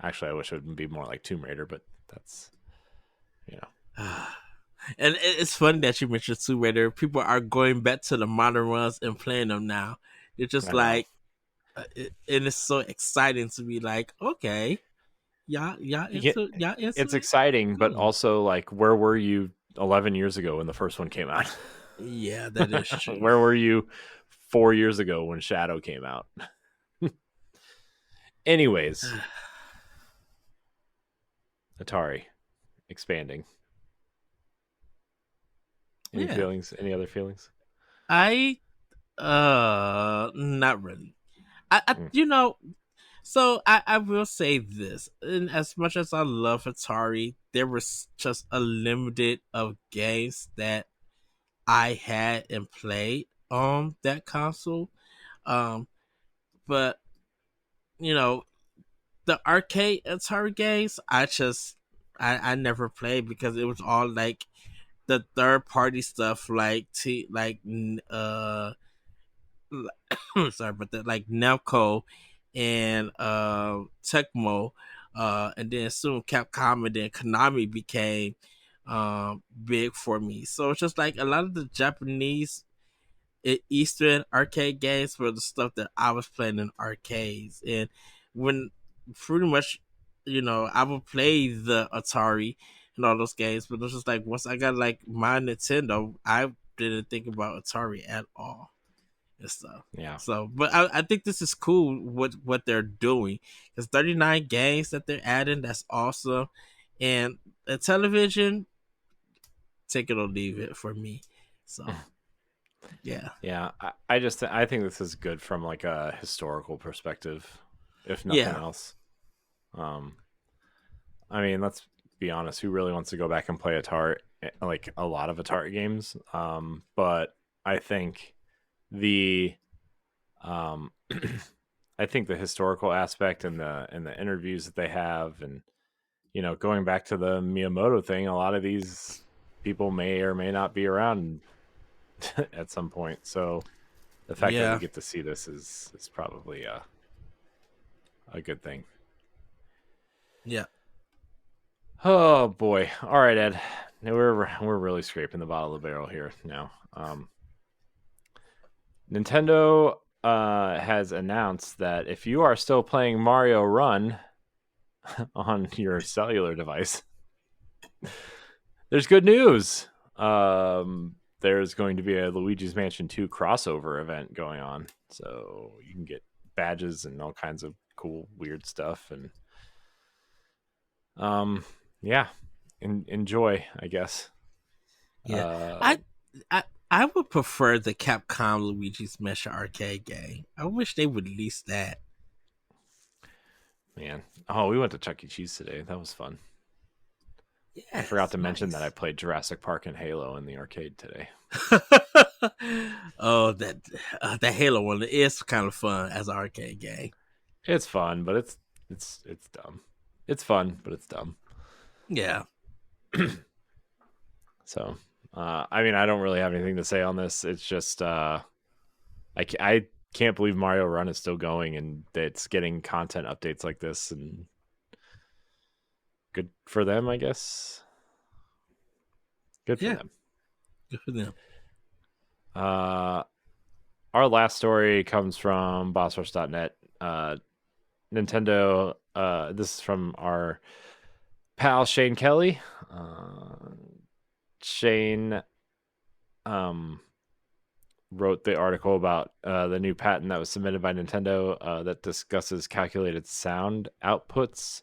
Actually, I wish it would be more like Tomb Raider, but that's, you know. And it's funny that you mentioned Tomb Raider. People are going back to the modern ones and playing them now. It's just I know. like, and it's so exciting to be like, okay, Yeah, y'all it's into it. exciting, but Cool. also like, where were you 11 years ago when the first one came out? Yeah, that is true. Where were you 4 years ago when Shadow came out? Anyways, Atari expanding. Any Yeah, feelings? Any other feelings? I not really. I Mm. So I will say this, and as much as I love Atari, there was just a limited of games that I had and played on that console. Um, but you know, the arcade Atari games, I never played because it was all like the third party stuff, like sorry, but the, like Namco and Tecmo, and then soon Capcom and then Konami became big for me. So it's just like a lot of the Japanese Eastern arcade games were the stuff that I was playing in arcades, and when pretty much, I would play the Atari and all those games, but it was just like once I got like my Nintendo, I didn't think about Atari at all and stuff. Yeah. So, but I think this is cool what they're doing. Because 39 games that they're adding, that's awesome. And the television, take it or leave it for me. So, yeah. Yeah. I think this is good from like a historical perspective, if nothing Yeah. else. Um, I mean, let's be honest. Who really wants to go back and play Atari, like a lot of Atari games? But I think the, um, I think the historical aspect and the interviews that they have, and going back to the Miyamoto thing, a lot of these people may or may not be around at some point. So the fact that we Yeah. get to see this is probably a good thing. Yeah. Oh boy! All right, Ed. Now we're really scraping the bottom of the barrel here now. Nintendo has announced that if you are still playing Mario Run on your cellular device, there's good news. There's going to be a Luigi's Mansion 2 crossover event going on, so you can get badges and all kinds of cool, weird stuff, and yeah, enjoy, I guess. Yeah. Uh, I I I would prefer the Capcom Luigi's Mansion arcade game. I wish they would release that. Man, oh, we went to Chuck E. Cheese today. That was fun. I forgot Yes, to mention that I nice. played Jurassic Park and Halo in the arcade today. Oh, that Halo one is kind of fun as an arcade game. It's fun, but it's dumb. It's fun, but it's dumb. Yeah. So, I mean, I don't really have anything to say on this. It's just, I can't believe Mario Run is still going and that it's getting content updates like this, and good for them, I guess. Good for Yeah. them. Good for them. Uh, our last story comes from bossrush.net. Nintendo, this is from our pal Shane Kelly. Shane wrote the article about the new patent that was submitted by Nintendo that discusses calculated sound outputs.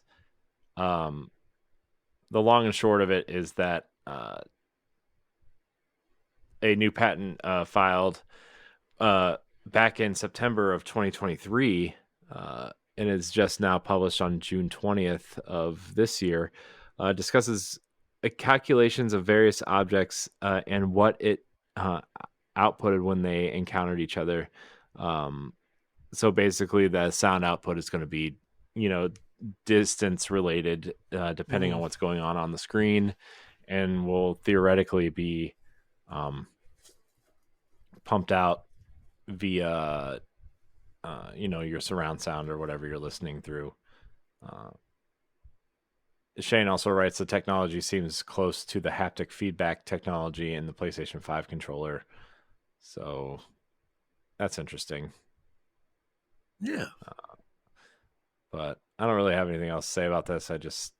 The long and short of it is that a new patent filed back in September of 2023 and is just now published on June 20th of this year, discusses calculations of various objects and what it outputted when they encountered each other. So basically the sound output is going to be, distance related, depending on what's going on the screen, and will theoretically be pumped out via your surround sound or whatever you're listening through. Shane also writes the technology seems close to the haptic feedback technology in the PlayStation 5 controller, so that's interesting. Yeah. But I don't really have anything else to say about this. I just,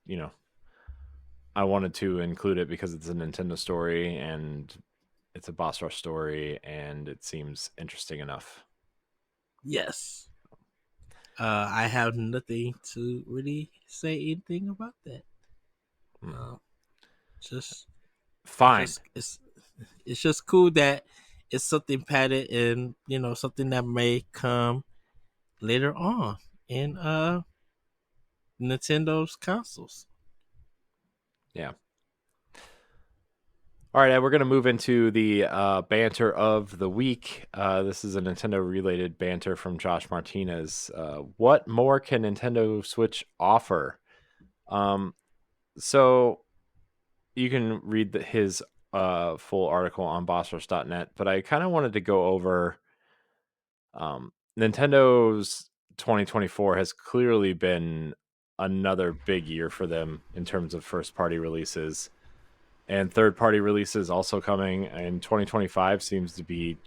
I wanted to include it because it's a Nintendo story and it's a Boss Rush story, and it seems interesting enough. Yes. I have nothing to really say anything about that. Just fine. It's just cool that it's something padded and something that may come later on in Nintendo's consoles. Yeah. All right, we're going to move into the banter of the week. This is a Nintendo-related banter from Josh Martinez. What more can Nintendo Switch offer? So you can read his full article on bossrush.net, but I kind of wanted to go over Nintendo's 2024 has clearly been another big year for them in terms of first-party releases. And third-party releases also coming, and 2025 seems to be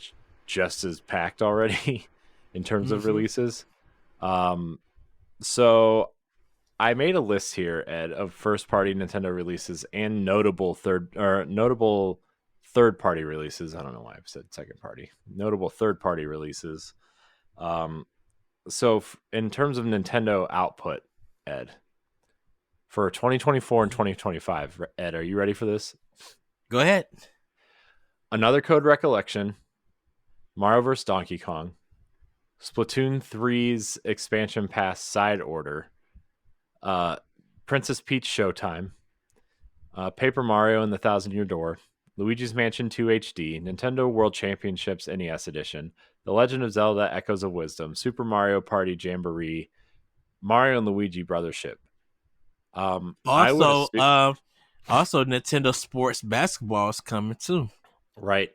just as packed already in terms of releases. So I made a list here, Ed, of first-party Nintendo releases and notable third-party releases. I don't know why I've said second-party. Notable third-party releases. So in terms of Nintendo output, Ed, for 2024 and 2025, Ed, are you ready for this? Go ahead. Another Code Recollection, Mario vs. Donkey Kong, Splatoon 3's expansion pass side order, Princess Peach Showtime, Paper Mario and the Thousand Year Door, Luigi's Mansion 2 HD, Nintendo World Championships NES Edition, The Legend of Zelda Echoes of Wisdom, Super Mario Party Jamboree, Mario and Luigi Brothership. Also, Nintendo Sports Basketball is coming too. Right.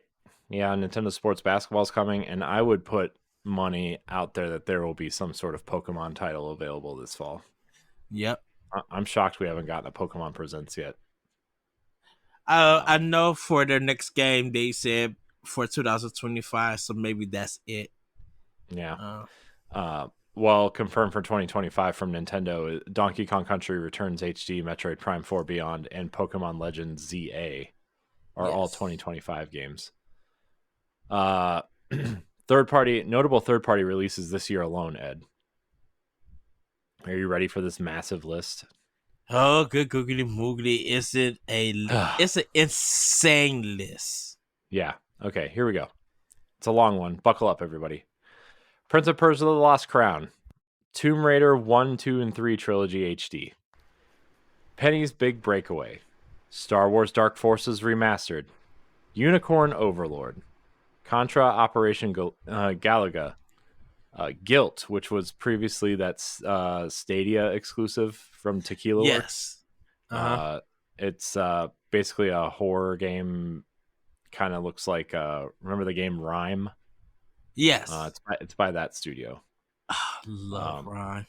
Yeah, Nintendo Sports Basketball is coming, and I would put money out there that there will be some sort of Pokemon title available this fall. Yep. I'm shocked we haven't gotten a Pokemon Presents yet. I know for their next game they said for 2025, so maybe that's it. Yeah. Well, confirmed for 2025 from Nintendo, Donkey Kong Country Returns HD, Metroid Prime 4 Beyond, and Pokemon Legends ZA are all 2025 games. Notable third-party releases this year alone, Ed. Are you ready for this massive list? Oh, good googly moogly. It's an insane list. Yeah. Okay, here we go. It's a long one. Buckle up, everybody. Prince of Persia: The Lost Crown, Tomb Raider 1, 2, and 3 Trilogy HD, Penny's Big Breakaway, Star Wars Dark Forces Remastered, Unicorn Overlord, Contra Operation Galaga, Guilt, which was previously that Stadia exclusive from Tequila Yes. Works. It's basically a horror game. Kind of looks like remember the game Rime? Yes. It's by that studio. Love Rime.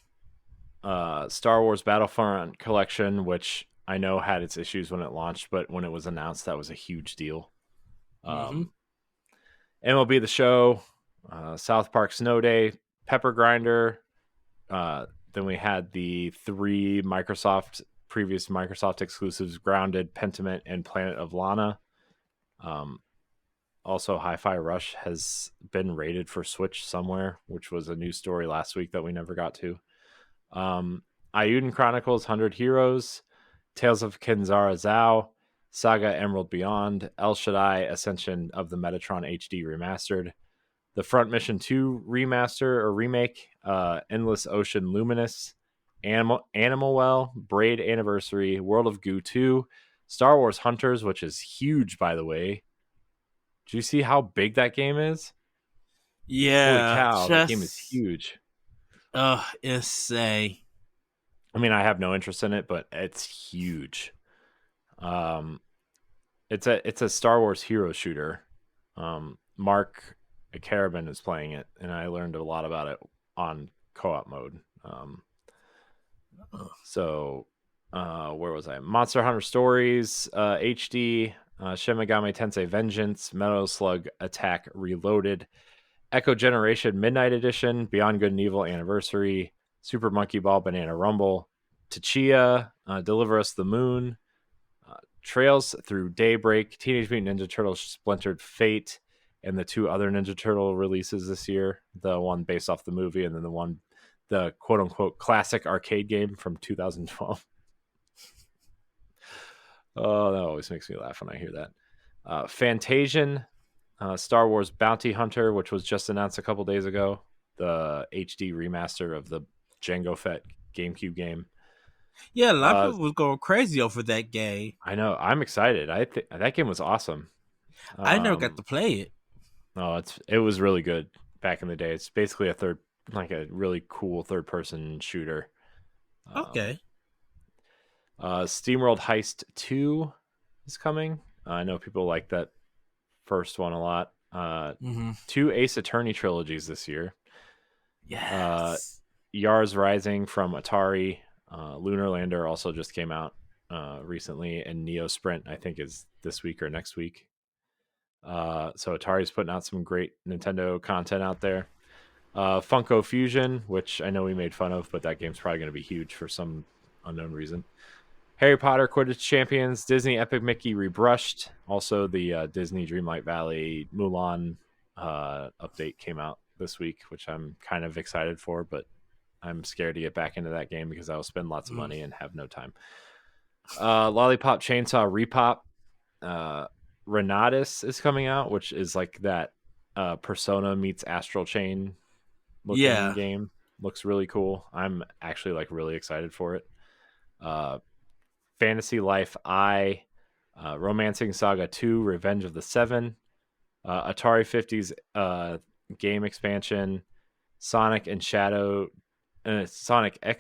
Star Wars Battlefront Collection, which I know had its issues when it launched, but when it was announced, that was a huge deal. MLB The Show, South Park Snow Day, Pepper Grinder. Then we had the three previous Microsoft exclusives: Grounded, Pentiment, and Planet of Lana. Also, Hi-Fi Rush has been rated for Switch somewhere, which was a news story last week that we never got to. Ayuden Chronicles 100 Heroes, Tales of Kenzara Zao, Saga Emerald Beyond, El Shaddai Ascension of the Metatron HD Remastered, the Front Mission 2 Remaster or Remake, Endless Ocean Luminous, Animal Well, Braid Anniversary, World of Goo 2, Star Wars Hunters, which is huge, by the way. Do you see how big that game is? Holy Yeah, cow, that game is just huge. insane. I mean, I have no interest in it, but it's huge. It's a Star Wars hero shooter. Mark Carabin is playing it, and I learned a lot about it on co-op mode. Where was I? Monster Hunter Stories HD, Shin Megami Tensei Vengeance, Metal Slug Attack Reloaded, Echo Generation Midnight Edition, Beyond Good and Evil Anniversary, Super Monkey Ball Banana Rumble, Tachia, Deliver Us the Moon, Trails Through Daybreak, Teenage Mutant Ninja Turtles Splintered Fate, and the two other Ninja Turtle releases this year. The one based off the movie, and then the quote unquote classic arcade game from 2012. Oh, that always makes me laugh when I hear that. Fantasian, Star Wars Bounty Hunter, which was just announced a couple days ago, the HD remaster of the Jango Fett GameCube game. Yeah, a lot of people was going crazy over that game. I know. I'm excited. I think that game was awesome. I never got to play it. No, it was really good back in the day. It's basically a really cool third person shooter. Okay. SteamWorld Heist 2 is coming. I know people like that first one a lot. Two Ace Attorney trilogies this year. Yes. Yars Rising from Atari. Lunar Lander also just came out recently, and Neo Sprint I think is this week or next week. So Atari's putting out some great Nintendo content out there. Funko Fusion, which I know we made fun of, but that game's probably going to be huge for some unknown reason. Harry Potter Quidditch Champions, Disney Epic Mickey Rebrushed. Also, the Disney Dreamlight Valley Mulan update came out this week, which I'm kind of excited for, but I'm scared to get back into that game because I'll spend lots of money and have no time. Lollipop Chainsaw Repop. Renatus is coming out, which is like that Persona meets Astral Chain looking game. Looks really cool. I'm actually like really excited for it. Fantasy Life I, Romancing Saga 2, Revenge of the Seven, Atari 50s game expansion, Sonic X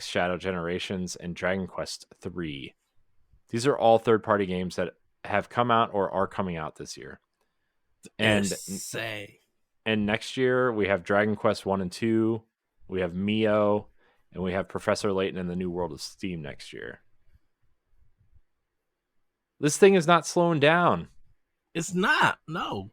Shadow Generations, and Dragon Quest 3. These are all third-party games that have come out or are coming out this year. And next year we have Dragon Quest 1 and 2, we have Mio, and we have Professor Layton and the New World of Steam next year. This thing is not slowing down. It's not. No.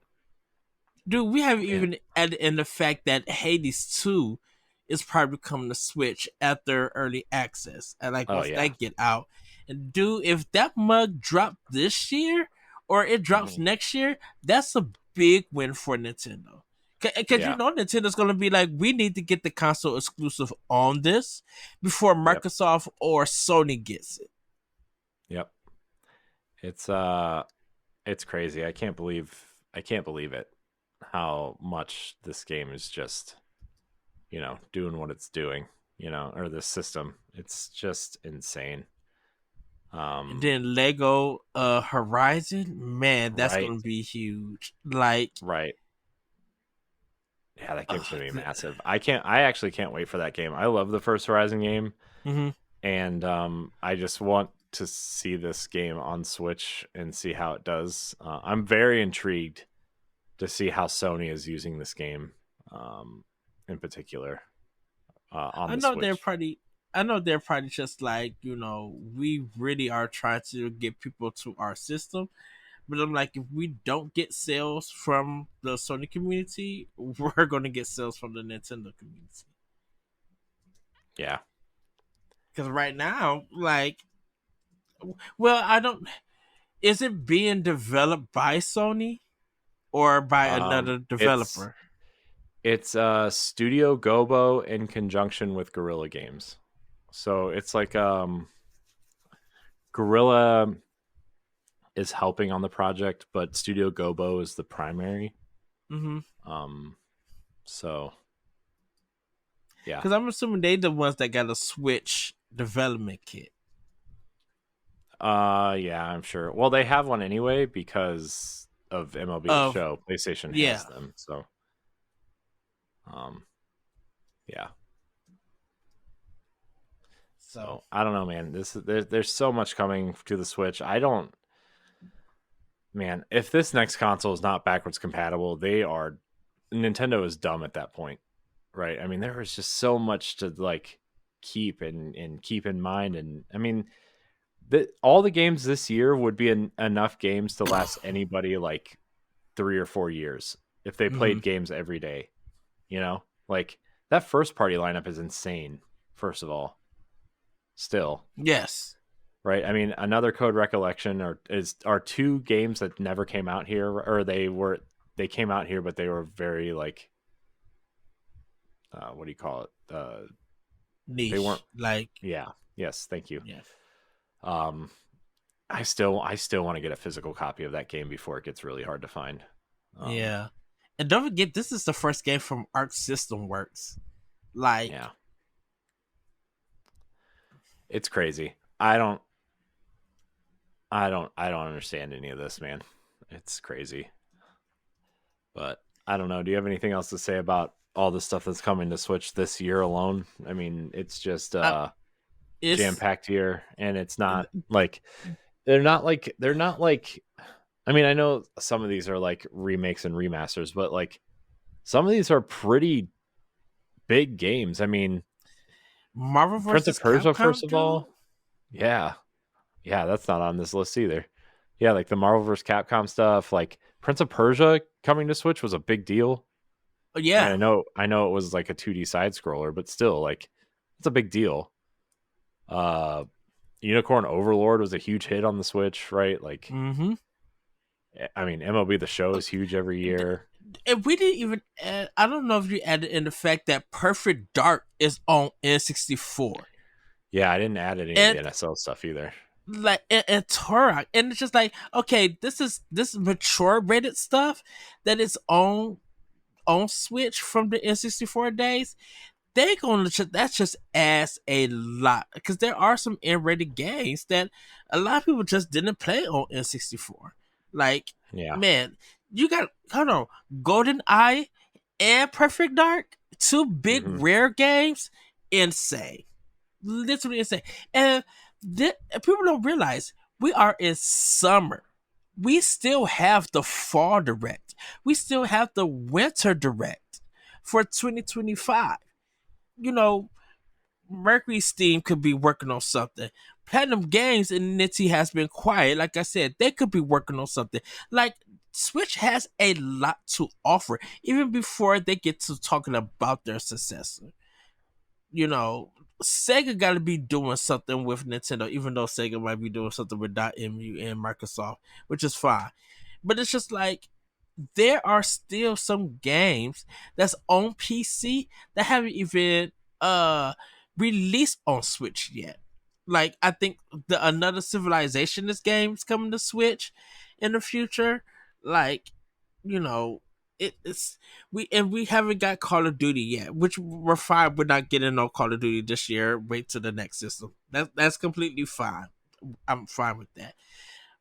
Dude, we haven't even added in the fact that Hades 2 is probably coming to Switch after early access. And once that get out. And dude, if that mug dropped this year or it drops next year, that's a big win for Nintendo. Because you know Nintendo's going to be like, we need to get the console exclusive on this before Microsoft or Sony gets it. Yep. It's crazy. I can't believe it. How much this game is just, doing what it's doing, or this system. It's just insane. And then Lego Horizon, man, that's going to be huge. Right. Yeah, that game's going to be massive. I actually can't wait for that game. I love the first Horizon game. And I just want to see this game on Switch and see how it does. I'm very intrigued to see how Sony is using this game in particular on the Switch. I know they're probably just like, we really are trying to get people to our system, But I'm like, if we don't get sales from the Sony community, we're going to get sales from the Nintendo community. Yeah. Because right now, like, well, I don't. Is it being developed by Sony or by another It's developer? Studio Gobo in conjunction with Guerrilla Games. So it's like Guerrilla is helping on the project, but Studio Gobo is the primary. Mm-hmm. So yeah. Because I'm assuming they the ones that got a Switch development kit. Yeah, I'm sure. Well, they have one anyway because of MLB The Show. PlayStation Yeah. has them, so yeah. So I don't know, man. There's so much coming to the Switch. Man, if this next console is not backwards compatible, Nintendo is dumb at that point, right? I mean, there was just so much to like keep and keep in mind, and I mean, all the games this year would be enough games to last anybody like 3 or 4 years if they played games every day. You know, like that first party lineup is insane. First of all, still, yes, right? I mean, another Code Recollection are 2 games that never came out here, or they came out here, but they were very like, what do you call it? Niche. They weren't like, yeah, yes, thank you. Yeah. I still want to get a physical copy of that game before it gets really hard to find. Yeah, and don't forget, this is the first game from Arc System Works. Like, yeah, it's crazy. I don't understand any of this, man. It's crazy. But I don't know. Do you have anything else to say about all the stuff that's coming to Switch this year alone? I mean, it's just jam-packed year, and it's not like they're not like I mean, I know some of these are like remakes and remasters, but like some of these are pretty big games. I mean, Marvel Prince of vs. Persia, Capcom, first of all. Yeah, that's not on this list either. Yeah, like the Marvel vs. Capcom stuff, like Prince of Persia coming to Switch was a big deal. Yeah, I mean, I know it was like a 2D side scroller, but still, like, it's a big deal. Unicorn Overlord was a huge hit on the Switch, right? Like, I mean, MLB The Show is huge every year. And we didn't even add, I don't know if you added in the fact that Perfect Dark is on N64. Yeah, I didn't add any of the NSL stuff either. Like, and Turok, and it's just like, okay, this is mature rated stuff that is on Switch from the N64 days. They gonna that just adds a lot, because there are some N-rated games that a lot of people just didn't play on N64. Like, yeah, man, you got, hold on, Golden Eye and Perfect Dark, 2 big rare games, insane, literally insane. And people don't realize we are in summer. We still have the fall direct. We still have the winter direct for 2025. You know, Mercury Steam could be working on something. Platinum Games and Nitty has been quiet. Like I said, they could be working on something. Like, Switch has a lot to offer, even before they get to talking about their successor. You know, Sega got to be doing something with Nintendo, even though Sega might be doing something with .mu and Microsoft, which is fine. But it's just like, there are still some games that's on PC that haven't even released on Switch yet. Like, I think the Another Civilization is games coming to Switch in the future. Like, you know, it's we haven't got Call of Duty yet, which we're fine. We're not getting no Call of Duty this year. Wait till the next system. That's completely fine. I'm fine with that.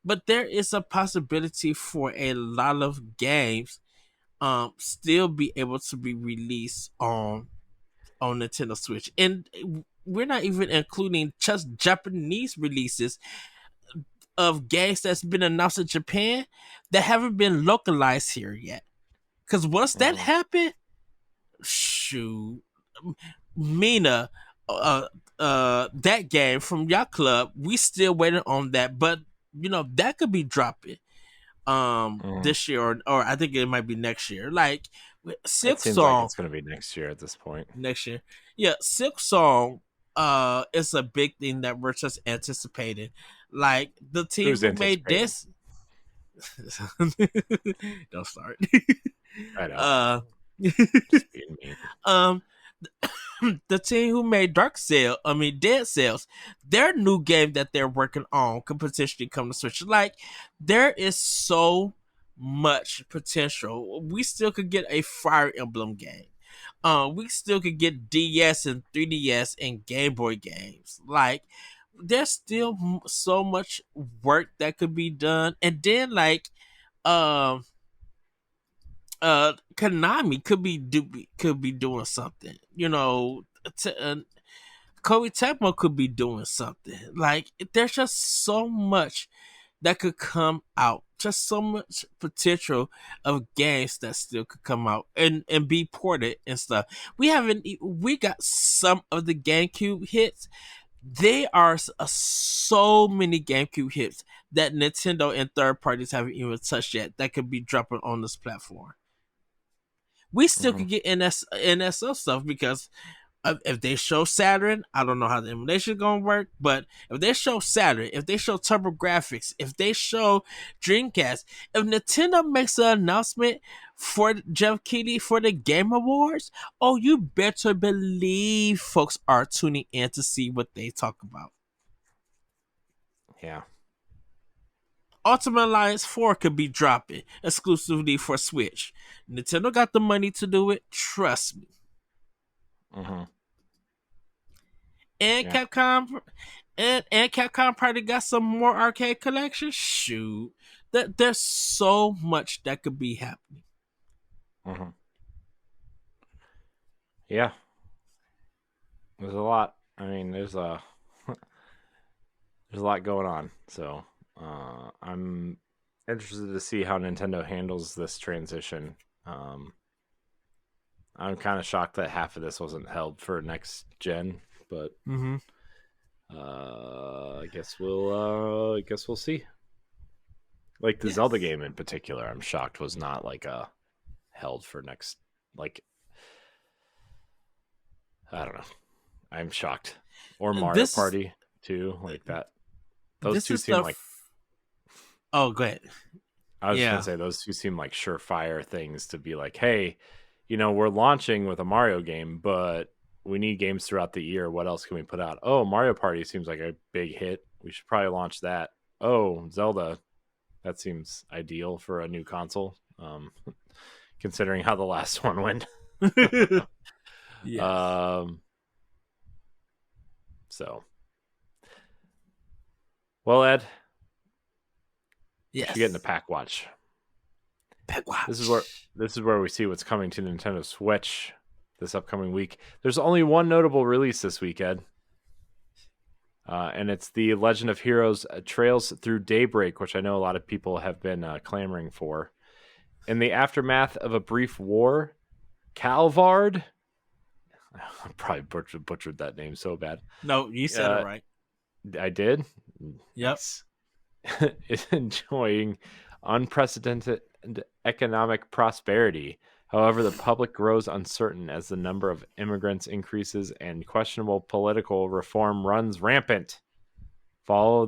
But there is a possibility for a lot of games still be able to be released on Nintendo Switch. And we're not even including just Japanese releases of games that's been announced in Japan that haven't been localized here yet. Because once that happened, shoot, Mina, that game from Yacht Club, we still waiting on that. But, you know, that could be dropping. Mhm. this year, or I think it might be next year. Like It Silk seems like Song it's going to be next year at this point. next year. Yeah, Silk Song is a big thing that we're just anticipating. Like the team Who's who made anticipating? this don't start. I know. uh Just being mean. um the team who made Dead Cells, their new game that they're working on could potentially come to Switch. Like, there is so much potential. We still could get a Fire Emblem game. We still could get DS and 3DS and Game Boy games. Like, there's still so much work that could be done. And then, like, um, Konami could be doing something. You know, Koei Tecmo could be doing something. Like, there's just so much that could come out. Just so much potential of games that still could come out and be ported and stuff. We got some of the GameCube hits. They are so many GameCube hits that Nintendo and third parties haven't even touched yet that could be dropping on this platform. We still Mhm. could get NSO stuff because if they show Saturn, I don't know how the emulation is gonna work, but if they show Saturn, if they show TurboGrafx, if they show Dreamcast, if Nintendo makes an announcement for Jeff Keighley for the Game Awards, oh, you better believe folks are tuning in to see what they talk about. Yeah. Ultimate Alliance 4 could be dropping exclusively for Switch. Nintendo got the money to do it, trust me. Mm-hmm. And Yeah. Capcom probably got some more arcade collections. Shoot, there's so much that could be happening. Mm-hmm. Yeah. There's a lot. I mean, there's a there's a lot going on. So I'm interested to see how Nintendo handles this transition. Um, I'm kind of shocked that half of this wasn't held for next gen, but Mm-hmm. I guess we'll see. Like the Zelda Yes. game in particular, I'm shocked was not like a held for next. Like I don't know. I'm shocked. Or Mario This is Party too, like that. Those this two is seem the. like Oh, go ahead. I was just gonna Yeah. say those two seem like surefire things to be like, hey, we're launching with a Mario game, but we need games throughout the year. What else can we put out? Oh, Mario Party seems like a big hit. We should probably launch that. Oh, Zelda, that seems ideal for a new console. Considering how the last one went. Yes. um, so well, Ed, we should get into Yes. Pack Watch. Back This is where watch. this is where we see what's coming to Nintendo Switch this upcoming week. There's only one notable release this week, Ed. And it's the Legend of Heroes Trails Through Daybreak, which I know a lot of people have been clamoring for. In the aftermath of a brief war, Calvard, I probably butchered that name so bad. No, you said it Uh, right. I did? Yep. Nice. Is enjoying unprecedented economic prosperity. However, the public grows uncertain as the number of immigrants increases and questionable political reform runs rampant. Follow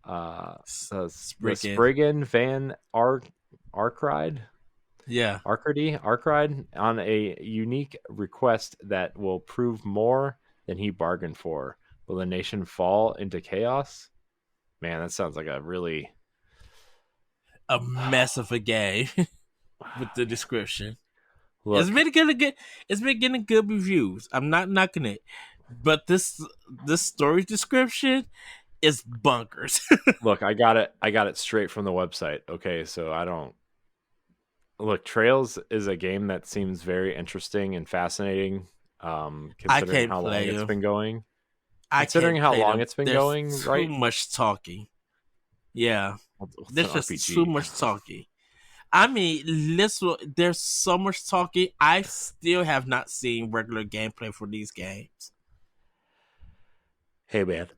uh, the Spriggan. Spriggan Van Arkride Yeah. Arkride on a unique request that will prove more than he bargained for. Will the nation fall into chaos? Man, that sounds like a really A mess of a game with the description. It's look. been getting good. It's been getting good reviews. I'm not knocking it, but this story description is bunkers. Look, I got it. I got it straight from the website. Okay, so I don't look. Trails is a game that seems very interesting and fascinating. I Considering can't how long play it's them. been going. I Considering can't how play long them. it's been There's going, too right? much talking. Yeah, What's an there's just too RPG? much talking. I mean, listen, there's so much talking. I still have not seen regular gameplay for these games. Hey man,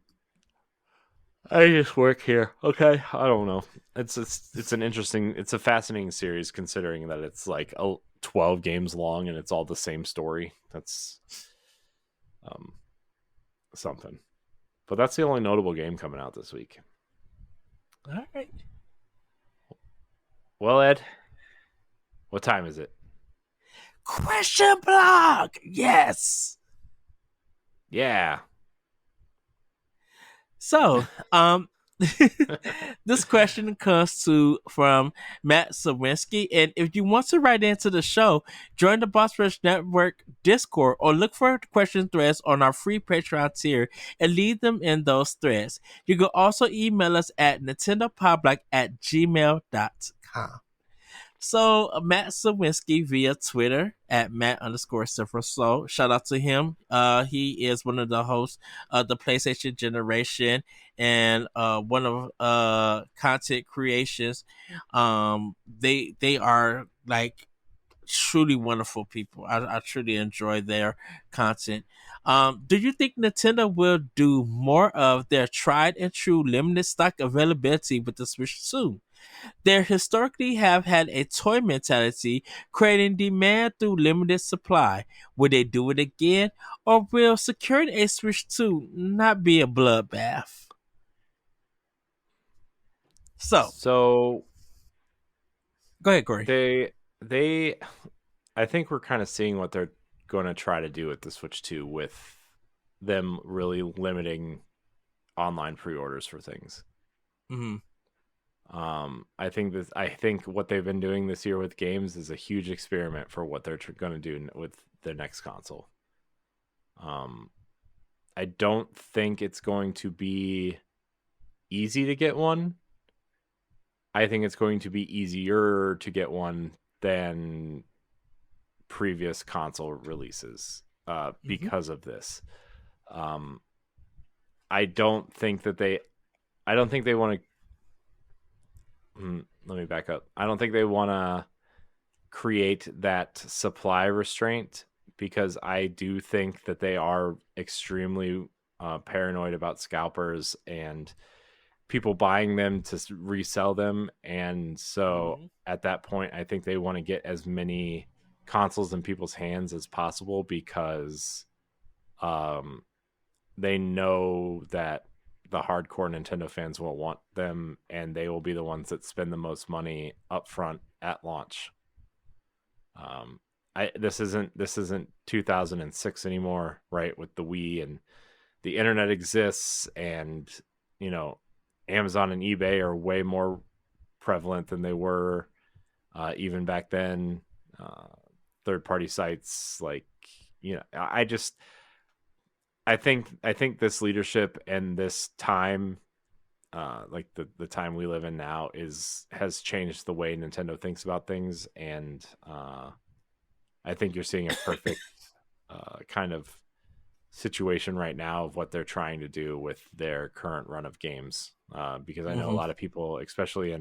I just work here. Okay, I don't know. It's an interesting, it's a fascinating series considering that it's like 12 games long and it's all the same story. That's um something. But that's the only notable game coming out this week. All right. Well, Ed, what time is it? Question block. Yes. Yeah. So, this question comes from Matt Sawinski, and if you want to write into the show, join the Boss Rush Network Discord or look for question threads on our free Patreon tier and leave them in those threads. You can also email us at nintendopowblock@gmail.com. So Matt Sawinski via Twitter at Matt_Silversoul. Shout out to him. He is one of the hosts of the PlayStation Generation and one of content creations. They are like truly wonderful people. I truly enjoy their content. Do you think Nintendo will do more of their tried and true limited stock availability with the Switch 2? They historically have had a toy mentality, creating demand through limited supply. Will they do it again, or will securing a Switch 2 not be a bloodbath? So, So go ahead, Corey. they I think we're kind of seeing what they're going to try to do with the Switch 2 with them really limiting online pre-orders for things. Mm-hmm. I think what they've been doing this year with games is a huge experiment for what they're going to do with their next console. I don't think it's going to be easy to get one. I think it's going to be easier to get one than previous console releases because of this. I don't think they want to. Let me back up. I don't think they want to create that supply restraint because I do think that they are extremely paranoid about scalpers and people buying them to resell them. And so at that point, I think they want to get as many consoles in people's hands as possible because they know that the hardcore Nintendo fans will want them, and they will be the ones that spend the most money up front at launch. This isn't 2006 anymore, right? With the Wii and the internet exists, and Amazon and eBay are way more prevalent than they were even back then. Third-party sites, like I think this leadership and this time, like the time we live in now, has changed the way Nintendo thinks about things, and I think you're seeing a perfect kind of situation right now of what they're trying to do with their current run of games. Because I know a lot of people, especially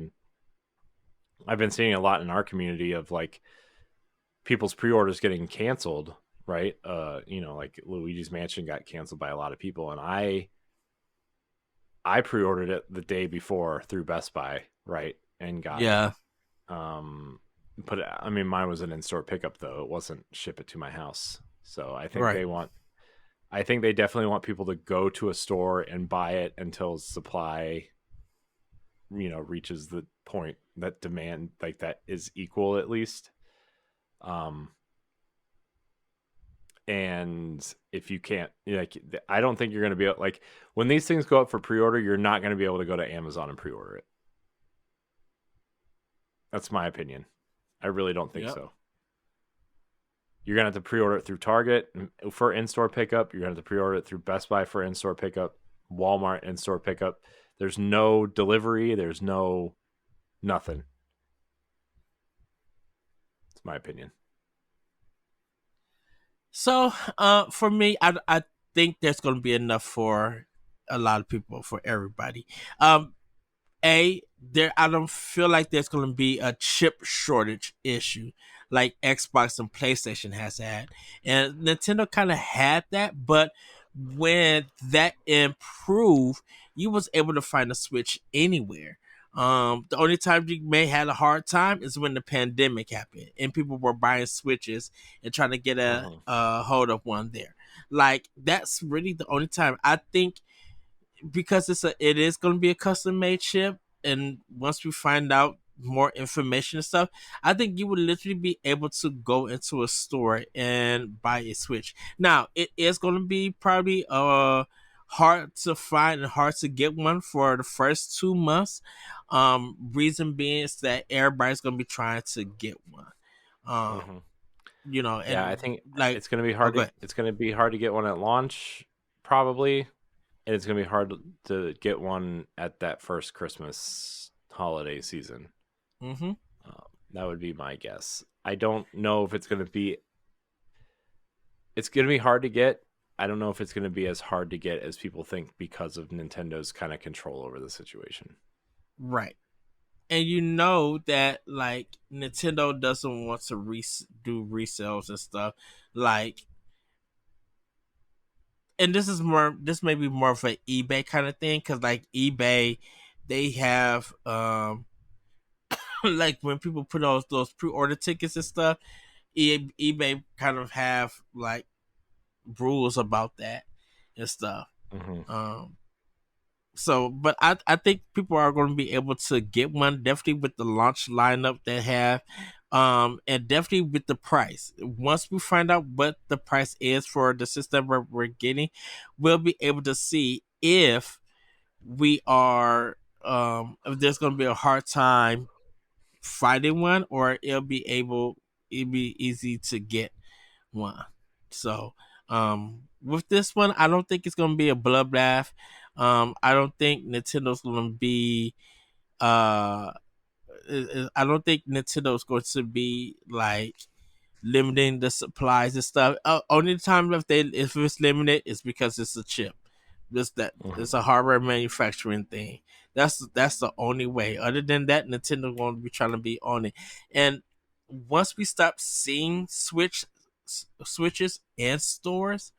I've been seeing a lot in our community of like people's pre-orders getting canceled. Right. Like Luigi's Mansion got canceled by a lot of people, and I pre-ordered it the day before through Best Buy, right, and got it. But I mean, mine was an in-store pickup though; it wasn't ship it to my house. So I think they definitely want people to go to a store and buy it until supply, reaches the point that demand like that is equal at least. And if you can't, I don't think you're going to be like when these things go up for pre-order, you're not going to be able to go to Amazon and pre-order it. That's my opinion. I really don't think so. You're going to have to pre-order it through Target for in-store pickup. You're going to have to pre-order it through Best Buy for in-store pickup, Walmart in-store pickup. There's no delivery. There's no nothing. It's my opinion. So, for me, I think there's going to be enough for a lot of people, for everybody. I don't feel like there's going to be a chip shortage issue like Xbox and PlayStation has had, and Nintendo kind of had that, but when that improved, you was able to find a Switch anywhere. The only time you may had a hard time is when the pandemic happened and people were buying Switches and trying to get a hold of one there. Like that's really the only time I think, because it is going to be a custom made chip, and once we find out more information and stuff, I think you would literally be able to go into a store and buy a Switch. Now it is going to be probably hard to find and hard to get one for the first 2 months. Reason being is that everybody's going to be trying to get one. um Yeah, I and think like, it's going to be oh, hard go to ahead. it's going to be hard to get one at launch, probably, and it's going to be hard to get one at that first Christmas holiday season. Mm-hmm. Uh, that would be my guess. I don't know if it's going to be. It's going to be hard to get. I don't know if it's going to be as hard to get as people think because of Nintendo's kind of control over the situation. Right. And you know that like Nintendo doesn't want to do resales and stuff, like, and this may be more of an eBay kind of thing, because like eBay, they have like when people put those pre-order tickets and stuff, eBay kind of have like rules about that and stuff. Mm-hmm. So, but I think people are going to be able to get one, definitely with the launch lineup they have, and definitely with the price. Once we find out what the price is for the system we're getting, we'll be able to see if we are if there's going to be a hard time finding one, or it'll be easy to get one. So, with this one, I don't think it's gonna be a bloodbath. I don't think Nintendo's gonna be. Uh, I don't think Nintendo's going to be like limiting the supplies and stuff. Only time if it's limited is because it's a chip. Mm-hmm. It's a hardware manufacturing thing. That's the only way. Other than that, Nintendo going to be trying to be on it. And once we stop seeing switches in stores,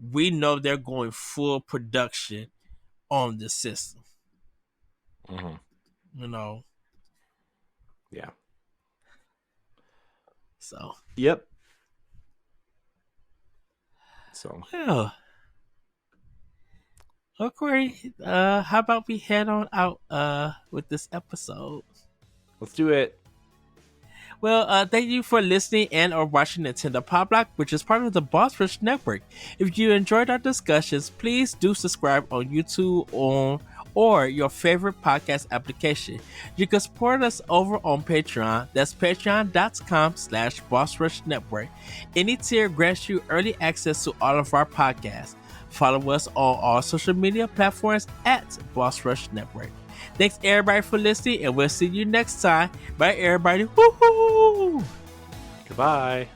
we know they're going full production on the system. Mm-hmm. You know, Yeah. so Yep. So well, okay. How about we head on out with this episode? let's do it. Well, thank you for listening and or watching Nintendo Pow Block, which is part of the Boss Rush Network. If you enjoyed our discussions, please do subscribe on YouTube or your favorite podcast application. You can support us over on Patreon. That's patreon.com/Boss Rush Network. Any tier grants you early access to all of our podcasts. Follow us on all social media platforms at Boss Rush Network. Thanks everybody for listening, and we'll see you next time. Bye everybody. Woohoo! Goodbye.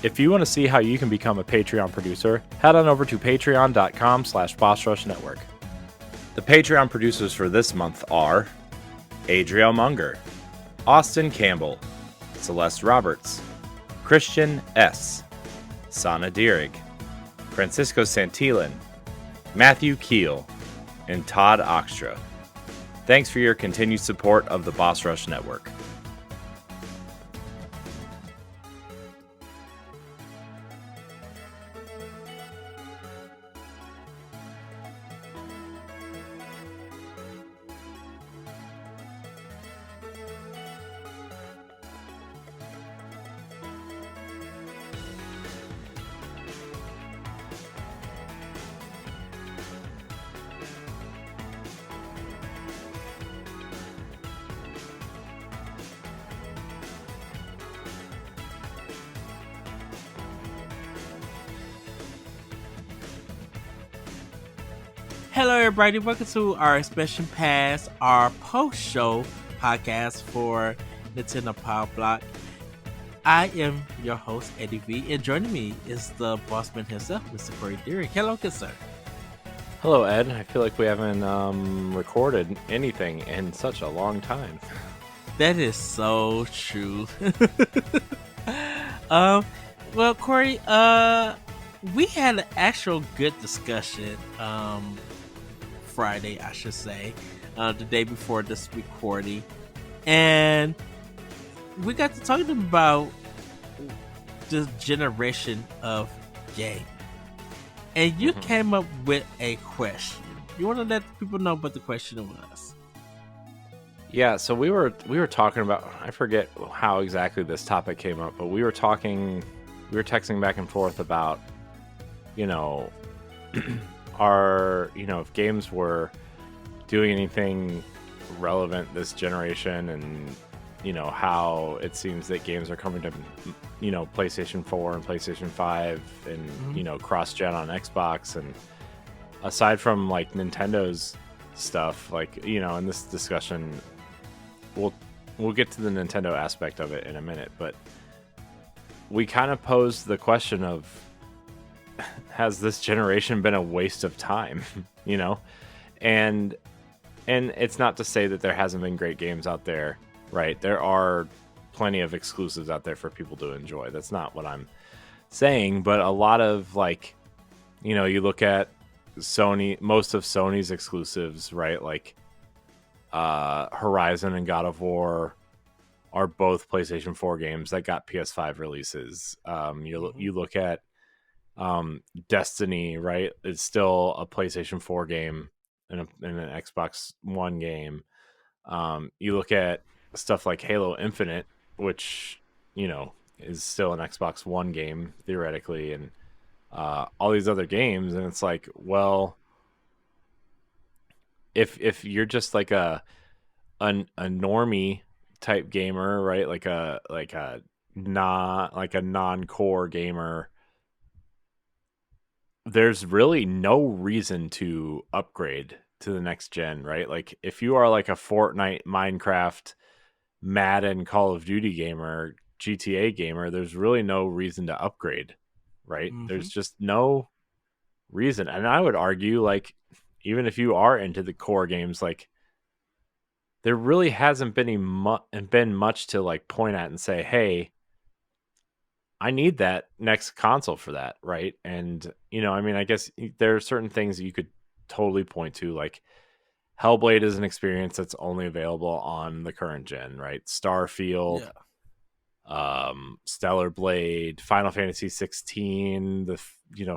If you want to see how you can become a Patreon producer, head on over to patreon.com/Boss Rush Network. The Patreon producers for this month are Adriel Munger, Austin Campbell, Celeste Roberts, Christian S., Sana Dierig, Francisco Santillan, Matthew Keel, and Todd Oxtra. Thanks for your continued support of the Boss Rush Network. Hello, everybody. Welcome to our expansion pass, our post-show podcast for Nintendo Pow Block. I am your host, Eddie V, and joining me is the bossman himself, Mr. Corey Deering. Hello, good sir. Hello, Ed. I feel like we haven't recorded anything in such a long time. That is so true. um, Well, Corey, we had an actual good discussion Friday, I should say, the day before this recording, and we got to talking about the generation of game, and you came up with a question. You want to let people know what the question was? Yeah, so we were talking about, I forget how exactly this topic came up, but we were texting back and forth about, you know, if games were doing anything relevant this generation, and how it seems that games are coming to PlayStation 4 and PlayStation 5 and cross-gen on Xbox. And aside from like Nintendo's stuff, like in this discussion we'll get to the Nintendo aspect of it in a minute, but we kind of posed the question of, has this generation been a waste of time? And it's not to say that there hasn't been great games out there, right? There are plenty of exclusives out there for people to enjoy. That's not what I'm saying, but a lot of you look at Sony, most of Sony's exclusives, right? Like Horizon and God of War are both PlayStation 4 games that got PS5 releases. You look at Destiny, right? It's still a PlayStation 4 game and an Xbox One game. You look at stuff like Halo Infinite, which is still an Xbox One game theoretically, and all these other games, and it's like, well, if you're just like a normie type gamer, right? Like a non-core gamer, there's really no reason to upgrade to the next gen, right? Like if you are like a Fortnite, Minecraft, Madden, Call of Duty gamer, GTA gamer, there's really no reason to upgrade, right? There's just no reason. And I would argue, like, even if you are into the core games, like, there really hasn't been much to like point at and say, hey, I need that next console for that, right? And I guess there are certain things that you could totally point to, like Hellblade is an experience that's only available on the current gen, right? Starfield, Stellar Blade, Final Fantasy 16, the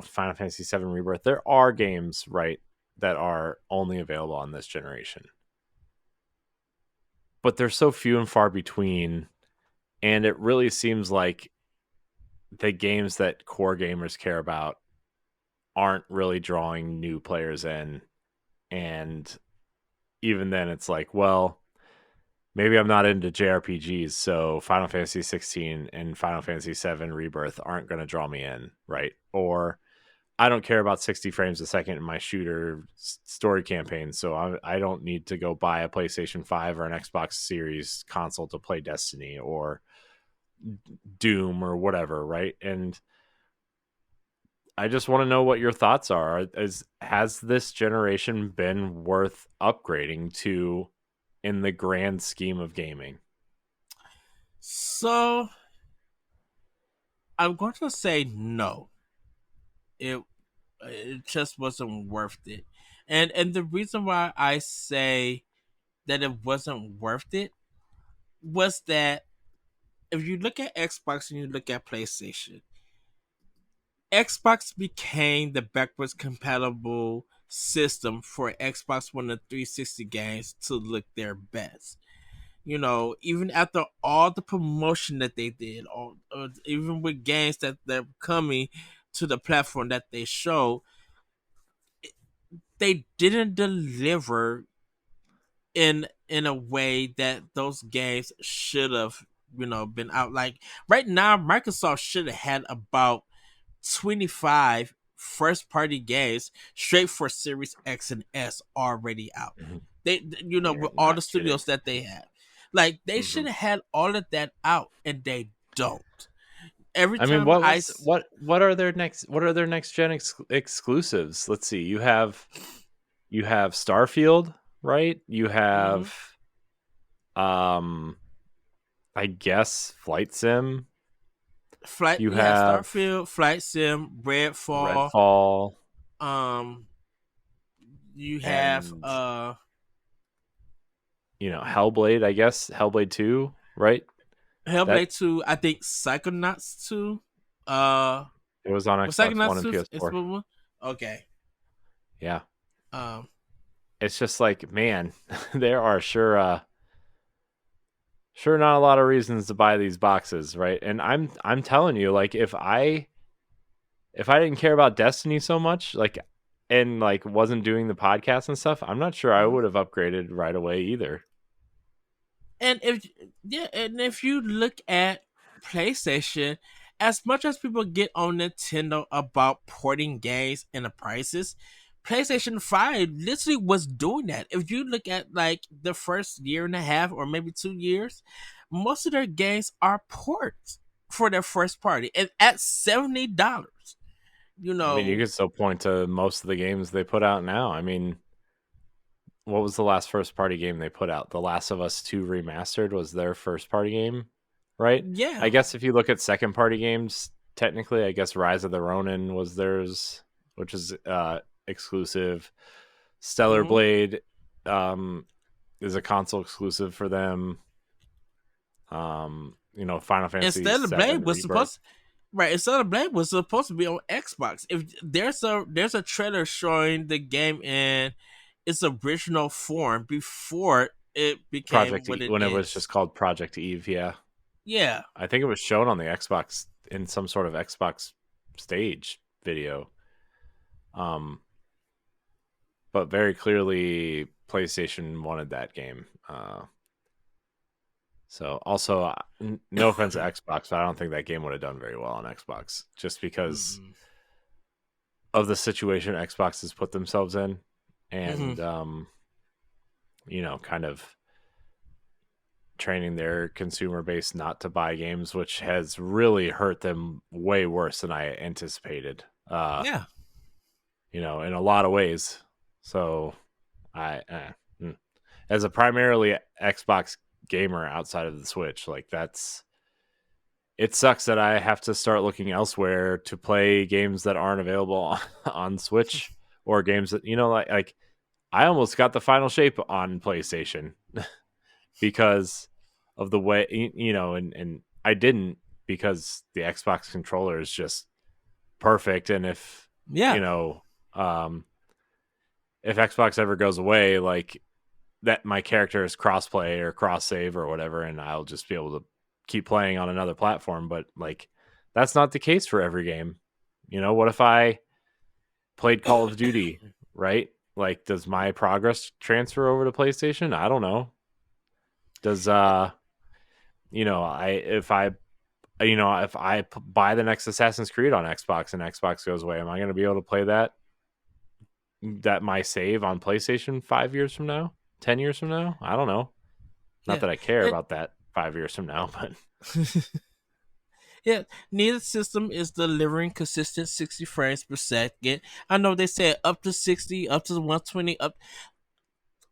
Final Fantasy 7 Rebirth. There are games, right, that are only available on this generation, but they're so few and far between, and it really seems like the games that core gamers care about aren't really drawing new players in. And even then it's like, well, maybe I'm not into JRPGs, so Final Fantasy 16 and Final Fantasy 7 Rebirth aren't going to draw me in, right? Or I don't care about 60 frames a second in my shooter story campaign, so I don't need to go buy a PlayStation 5 or an Xbox Series console to play Destiny or Doom or whatever, right? And I just want to know what your thoughts are. Has this generation been worth upgrading to in the grand scheme of gaming? So I'm going to say no. It just wasn't worth it. And the reason why I say that it wasn't worth it was that if you look at Xbox and you look at PlayStation, Xbox became the backwards compatible system for Xbox One and 360 games to look their best. Even after all the promotion that they did, or even with games that they're coming to the platform that they show, they didn't deliver in a way that those games should have been out. Like right now, Microsoft should have had about 25 first party games straight for Series X and S already out. They with all the studios that they have, like they should have had all of that out, and they don't. Every time what are their next gen exclusives? Let's see. You have Starfield, right? You have I guess Flight Sim. You We have have Starfield, Flight Sim, Redfall. Redfall Um, you have and Hellblade. I guess Hellblade 2, right? That Hellblade 2. I think Psychonauts 2. Uh, it was on was Xbox One Psychonauts and 2? It's PS4. one. Okay. Yeah, Um, it's just like, man, there are sure not a lot of reasons to buy these boxes, right? And I'm telling you, like, if I didn't care about Destiny so much, like, and like wasn't doing the podcast and stuff, I'm not sure I mhm. would have upgraded right away either. And if you look at PlayStation, as much as people get on Nintendo about porting games and the prices, PlayStation 5 literally was doing that. If you look at like the first year and a half or maybe 2 years, most of their games are ports for their first party and at $70. You I mean, you know, could still point to most of the games they put out now. I mean, what was the last first party game they put out? The Last of Us 2 Remastered was their first party game, right? I yeah. guess if you look at second party games, technically, I guess Rise of the Ronin was theirs, which is exclusive. Stellar hmm Blade is a console exclusive for them. Final Fantasy Instead of 7 Blade was Rebirth. supposed Right, Instead of Blade was supposed to be on Xbox. If there's a trailer showing the game in its original form before it became Project what it when it was is. just called Project Eve, yeah. Yeah. I think it was shown on the Xbox in some sort of Xbox stage video. Um, but very clearly PlayStation wanted that game. So also, no offense to Xbox, but I don't think that game would have done very well on Xbox, just because Mm-hmm. of the situation Xbox has put themselves in, Mm-hmm. and kind of training their consumer base not to buy games, which has really hurt them way worse than I anticipated. Yeah. In a lot of ways. So I, as a primarily Xbox gamer outside of the Switch, like it sucks that I have to start looking elsewhere to play games that aren't available on Switch, or games that like I almost got the Final Shape on PlayStation because of the way and I didn't, because the Xbox controller is just perfect, and Yeah. um if Xbox ever goes away, like that my character is crossplay or cross save or whatever, and I'll just be able to keep playing on another platform. But like that's not the case for every game. What if I played Call of Duty, right? Like, does my progress transfer over to PlayStation? I don't know. Does I if I buy the next Assassin's Creed on Xbox and Xbox goes away, am I going to be able to play that my save on PlayStation 5 years from now, 10 years from now? I don't know. Not Yeah. that I care It, about that 5 years from now, but yeah. Neither system is delivering consistent 60 frames per second. I know they said up to 60, up to 120, up.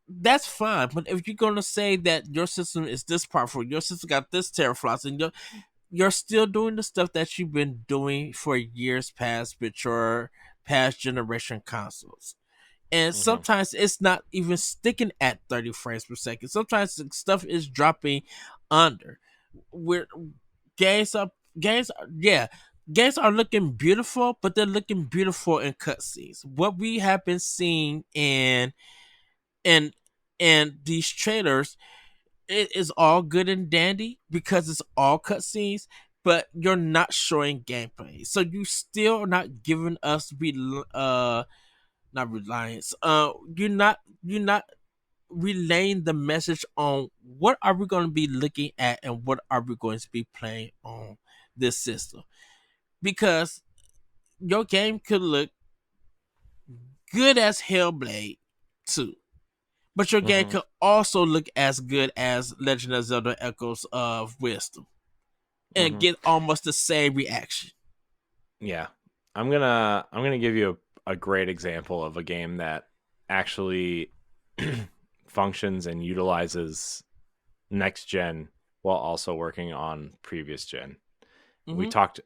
That's fine, but if you're gonna say that your system is this powerful, your system got this teraflops, and you're still doing the stuff that you've been doing for years past with your past generation consoles. And mm-hmm. sometimes it's not even sticking at 30 frames per second. Sometimes the stuff is dropping under. Where yeah, games are looking beautiful, but they're looking beautiful in cutscenes. What we have been seeing in in these trailers, it is all good and dandy because it's all cutscenes, but you're not showing gameplay. So you still not giving us not reliance. You're not relaying the message on what are we going to be looking at and what are we going to be playing on this system. Because your game could look good as Hellblade 2, but your game Mm-hmm. could also look as good as Legend of Zelda Echoes of Wisdom and Mm-hmm. get almost the same reaction. Yeah, I'm gonna give you a great example of a game that actually functions and utilizes next gen while also working on previous gen. We Mm-hmm. talked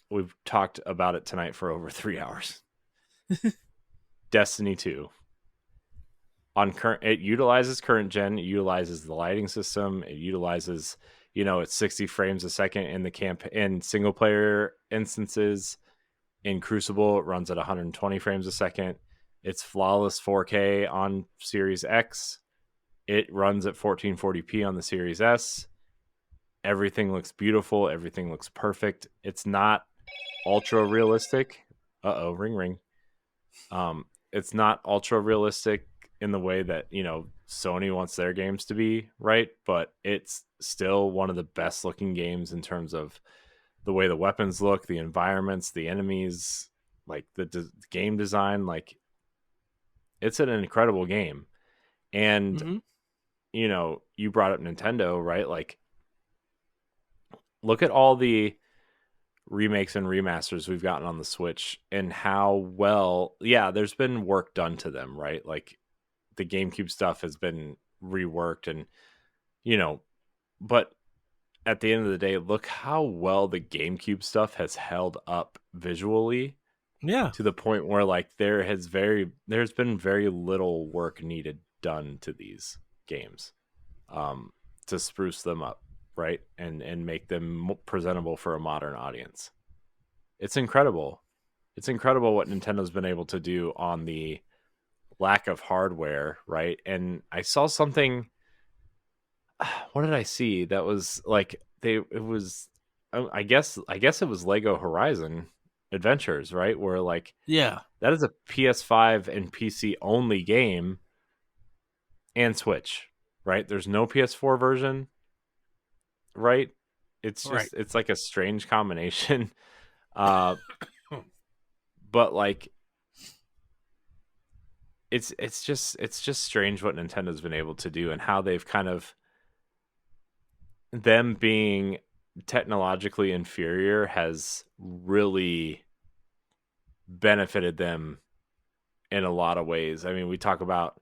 we've talked about it tonight for over 3 hours. Destiny 2. It utilizes current gen, it utilizes the lighting system, it utilizes, it's 60 frames a second in in single player instances. In Crucible, it runs at 120 frames a second. It's flawless 4K on Series X. It runs at 1440p on the Series S. Everything looks beautiful. Everything looks perfect. It's not ultra realistic. Ring ring. It's not ultra realistic in the way that Sony wants their games to be, right? But it's still one of the best looking games in terms of the way the weapons look, the environments, the enemies, like the game design. Like, it's an incredible game. And Mm-hmm. you brought up Nintendo, right? Like, look at all the remakes and remasters we've gotten on the Switch and how well, there's been work done to them, right? Like, the GameCube stuff has been reworked and, but at the end of the day, look how well the GameCube stuff has held up visually, Yeah. to the point where, like, there's been very little work needed done to these games, to spruce them up, right, and make them presentable for a modern audience. It's incredible. It's incredible what Nintendo's been able to do on the lack of hardware, right? And I saw something. What did I see? That was like it was. I guess it was Lego Horizon Adventures, right? Where, like, Yeah. that is a PS5 and PC only game, and Switch, right? There's no PS4 version, right? Right. It's like a strange combination. uh but, like, it's just strange what Nintendo's been able to do, and how they've kind of, them being technologically inferior has really benefited them in a lot of ways. I mean, we talk about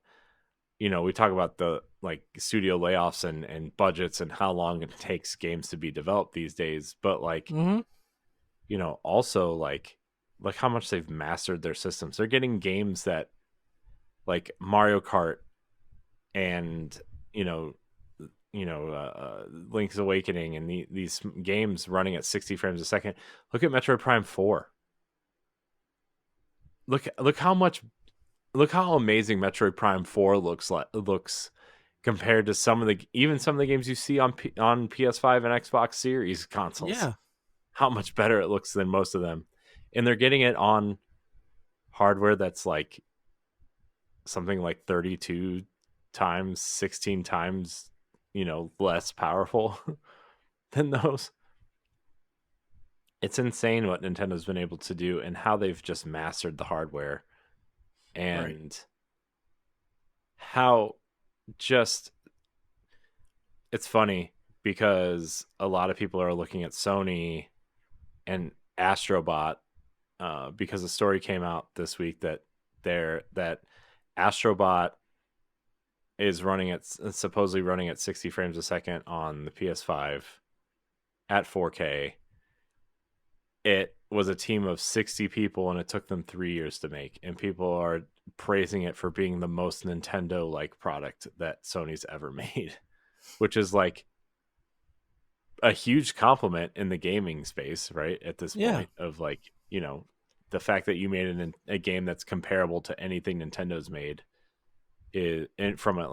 the, like, studio layoffs and budgets and how long it takes games to be developed these days, but, like, Mm-hmm. also, like how much they've mastered their systems. They're getting games that, like, Mario Kart and, Link's Awakening, and these games running at 60 frames a second. Look at Metroid Prime 4. Look how amazing Metroid Prime 4 looks compared to some of the games you see on PS5 and Xbox Series consoles. Yeah. How much better it looks than most of them. And they're getting it on hardware that's, like, something like 32 times, 16 times, less powerful than those. It's insane what Nintendo's been able to do and how they've just mastered the hardware, Right. and how just, it's funny because a lot of people are looking at Sony and Astrobot, because a story came out this week that Astrobot is supposedly running at 60 frames a second on the PS5 at 4K. It was a team of 60 people, and it took them 3 years to make. And people are praising it for being the most Nintendo-like product that Sony's ever made, which is, like, a huge compliment in the gaming space, right? At this Yeah. point, of, like, the fact that you made a game that's comparable to anything Nintendo's made, is, and from a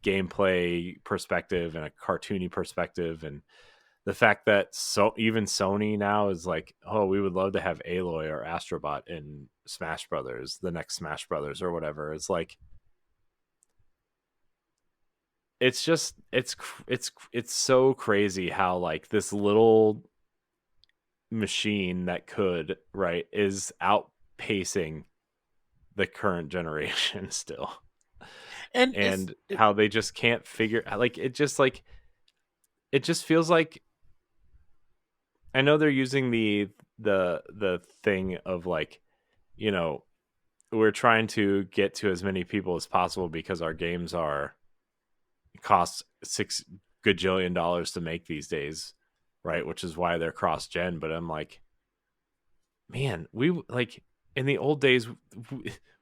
gameplay perspective and a cartoony perspective, and the fact that even Sony now is like, oh, we would love to have Aloy or Astrobot in Smash Brothers, the next Smash Brothers or whatever. It's like, it's just it's so crazy how, like, this little machine that could, right, is outpacing the current generation still. And And how they just can't figure, like, it just feels like, I know they're using the thing of, like, we're trying to get to as many people as possible because our games cost $6 gajillion to make these days, right? Which is why they're cross gen. But I'm like, man, we like in the old days.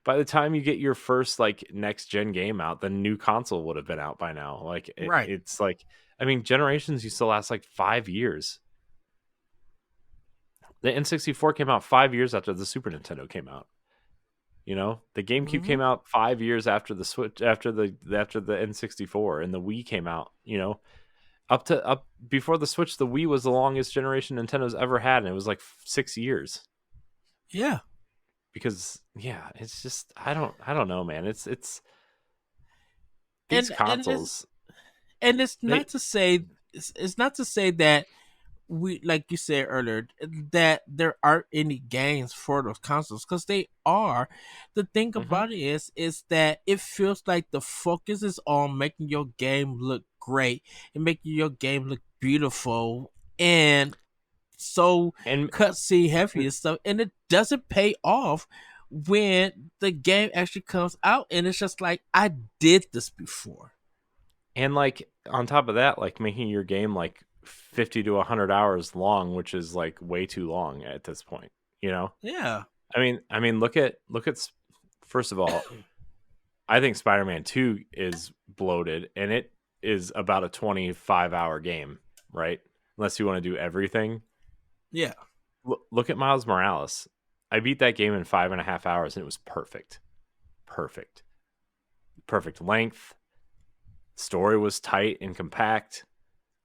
By the time you get your first like next gen game out, the new console would have been out by now. Like Right. it's like, I mean, generations used to last like 5 years. The N64 came out 5 years after the Super Nintendo came out. You know, the GameCube Hmm. came out 5 years after the Switch, after the N64, and the Wii came out. You know, up before the Switch, the Wii was the longest generation Nintendo's ever had, and it was like 6 years. Yeah. Because yeah, it's just I don't know, man. It's these And consoles. it's They not to say it's not to say that we, like you said earlier, that there aren't any games for those consoles, because they are. The thing Mhm. about it is that it feels like the focus is on making your game look great and making your game look beautiful and so and cutscene heavy and stuff, and it doesn't pay off when the game actually comes out and it's just like, I did this before. and like on top of that, like making your game like 50 to 100 hours long, which is like way too long at this point, you know? Yeah. I mean first of all, I think Spider-Man 2 is bloated, and it is about a 25-hour game, right? Unless you want to do everything. Yeah. Look at Miles Morales. I beat that game in 5.5 hours, and it was perfect. Perfect. Perfect length. Story was tight and compact.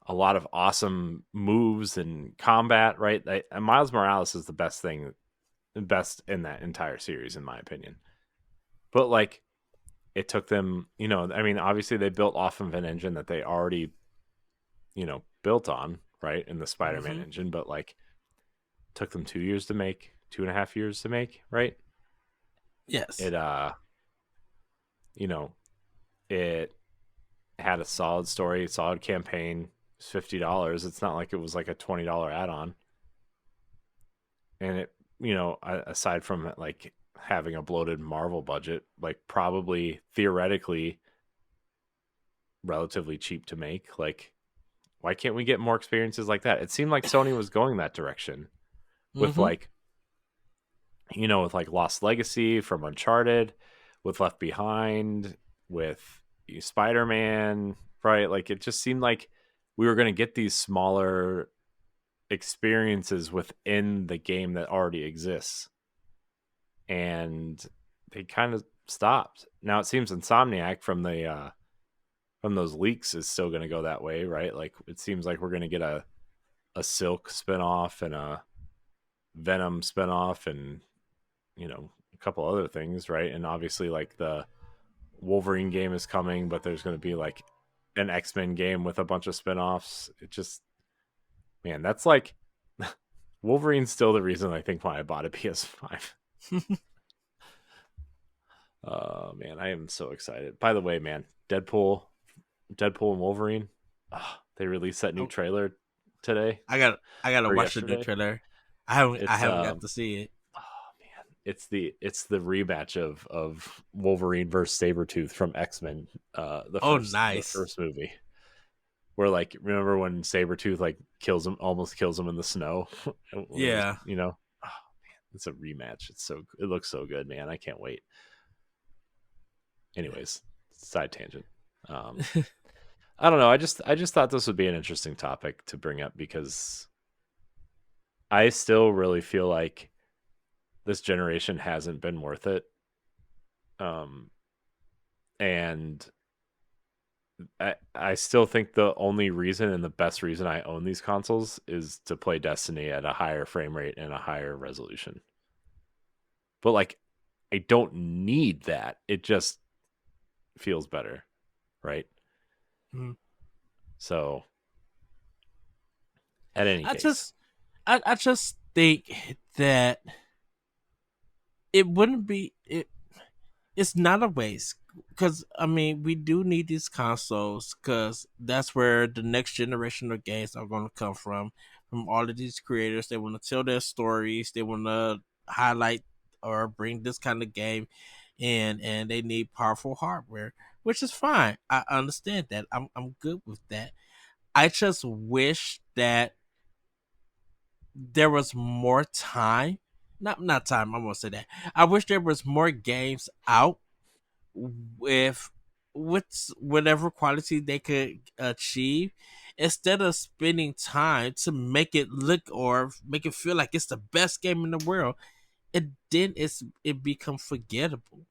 A lot of awesome moves and combat, right? Miles Morales is the best in that entire series, in my opinion. But like, it took them, I mean, obviously they built off of an engine that they already, built on, right, in the Spider-Man Hmm. engine, but like, took them 2 years to make, 2.5 years to make, right? Yes. It, you know, it had a solid story, solid campaign. It's $50. It's not like it was like a $20 add-on, and it, aside from like having a bloated Marvel budget, like probably theoretically relatively cheap to make. Like, why can't we get more experiences like that? It seemed like Sony was going that direction with Hmm. like, with like Lost Legacy from Uncharted, with Left Behind, with Spider-Man, right? Like it just seemed like we were going to get these smaller experiences within the game that already exists. And they kind of stopped. Now it seems Insomniac from those leaks is still going to go that way, right? Like it seems like we're going to get a Silk spinoff and a Venom spinoff and a couple other things, right? And obviously like the Wolverine game is coming, but there's going to be like an X-Men game with a bunch of spinoffs. It just, man, that's like Wolverine's still the reason I think why I bought a PS5. Oh man, I am so excited. By the way, man, Deadpool and Wolverine, they released that new Oh, trailer today I gotta or watch the new yesterday. trailer. I It's haven't got to see it. oh man, it's the rematch of Wolverine versus Sabretooth from X-Men, the Oh, first the nice. first movie. Where like remember when Sabretooth like almost kills him in the snow when he was, Yeah. oh man, it's a rematch. It looks so good, man. I can't wait. Anyways, side tangent. Um I don't know. I just thought this would be an interesting topic to bring up because I still really feel like this generation hasn't been worth it. Um and I still think the only reason and the best reason I own these consoles is to play Destiny at a higher frame rate and a higher resolution. But like I don't need that. It just feels better, right? Mhm. So, at any I case. just I just think that it wouldn't be it. It's not a waste, because I mean we do need these consoles because that's where the next generation of games are going to come from all of these creators. They want to tell their stories, they want to highlight or bring this kind of game, and they need powerful hardware, which is fine. I understand that. I'm good with that. I just wish that there was more time. Not time. I won't say that. I wish there was more games out with whatever quality they could achieve, instead of spending time to make it look or make it feel like it's the best game in the world. It become forgettable,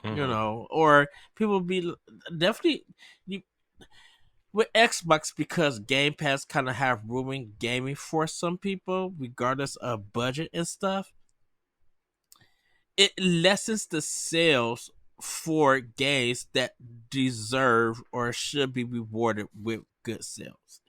Mm-hmm. or people be definitely you, with Xbox, because Game Pass kind of have ruined gaming for some people, regardless of budget and stuff. It lessens the sales for games that deserve or should be rewarded with good sales.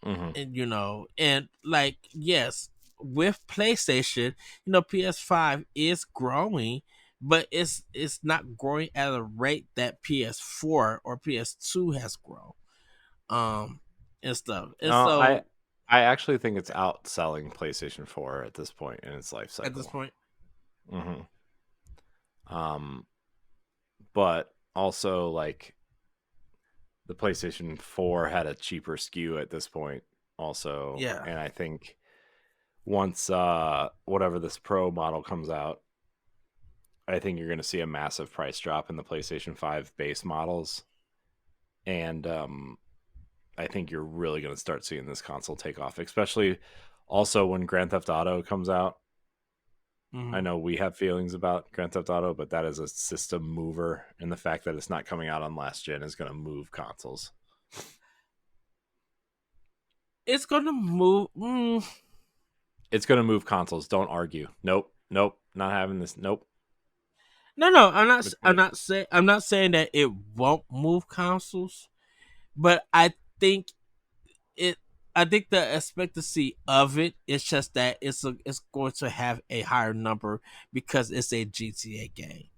Mm-hmm. And and like, yes, with PlayStation, PS5 is growing, but it's not growing at a rate that PS4 or PS2 has grown. Um and stuff. And Uh, I so I actually think it's outselling PlayStation 4 at this point in its life at this cycle. point, Mm-hmm. Um, but also like the PlayStation 4 had a cheaper SKU at this point also, yeah. and I think once whatever this Pro model comes out, I think you're going to see a massive price drop in the PlayStation 5 base models, and I think you're really going to start seeing this console take off, especially also when Grand Theft Auto comes out. I Hmm. know we have feelings about Grand Theft Auto, but that is a system mover, and the fact that it's not coming out on last gen is going to move consoles. It's gonna move. It's going to move consoles. Don't argue. Nope. Nope. Not having this. Nope. No. I'm not. It's I'm gonna, not saying. I'm not saying that it won't move consoles, but I think it. I think the expectancy of it is just that it's going to have a higher number because it's a GTA game.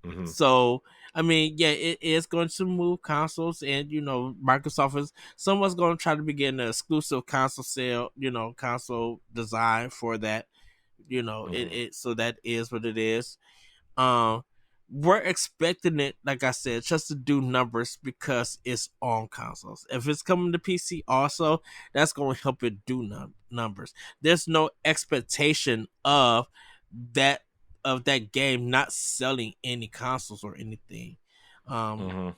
mm-hmm. So I mean, yeah, it is going to move consoles, and Microsoft is someone's going to try to begin an exclusive console sale, console design for that. Mm-hmm. So that is what it is. Um, we're expecting it, like I said, just to do numbers because it's on consoles. If it's coming to PC, also, that's going to help it do numbers. There's no expectation that of that game not selling any consoles or anything. Um, Mm-hmm.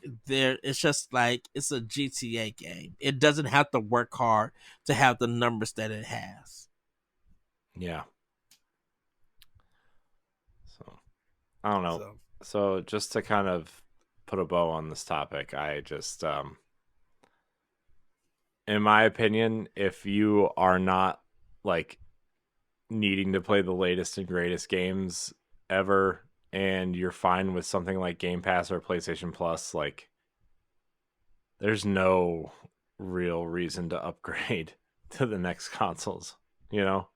it's just like it's a GTA game. It doesn't have to work hard to have the numbers that it has. Yeah. So I don't know. So, So just to kind of put a bow on this topic, I just in my opinion, if you are not like needing to play the latest and greatest games ever and you're fine with something like Game Pass or PlayStation Plus, like there's no real reason to upgrade to the next consoles, you know?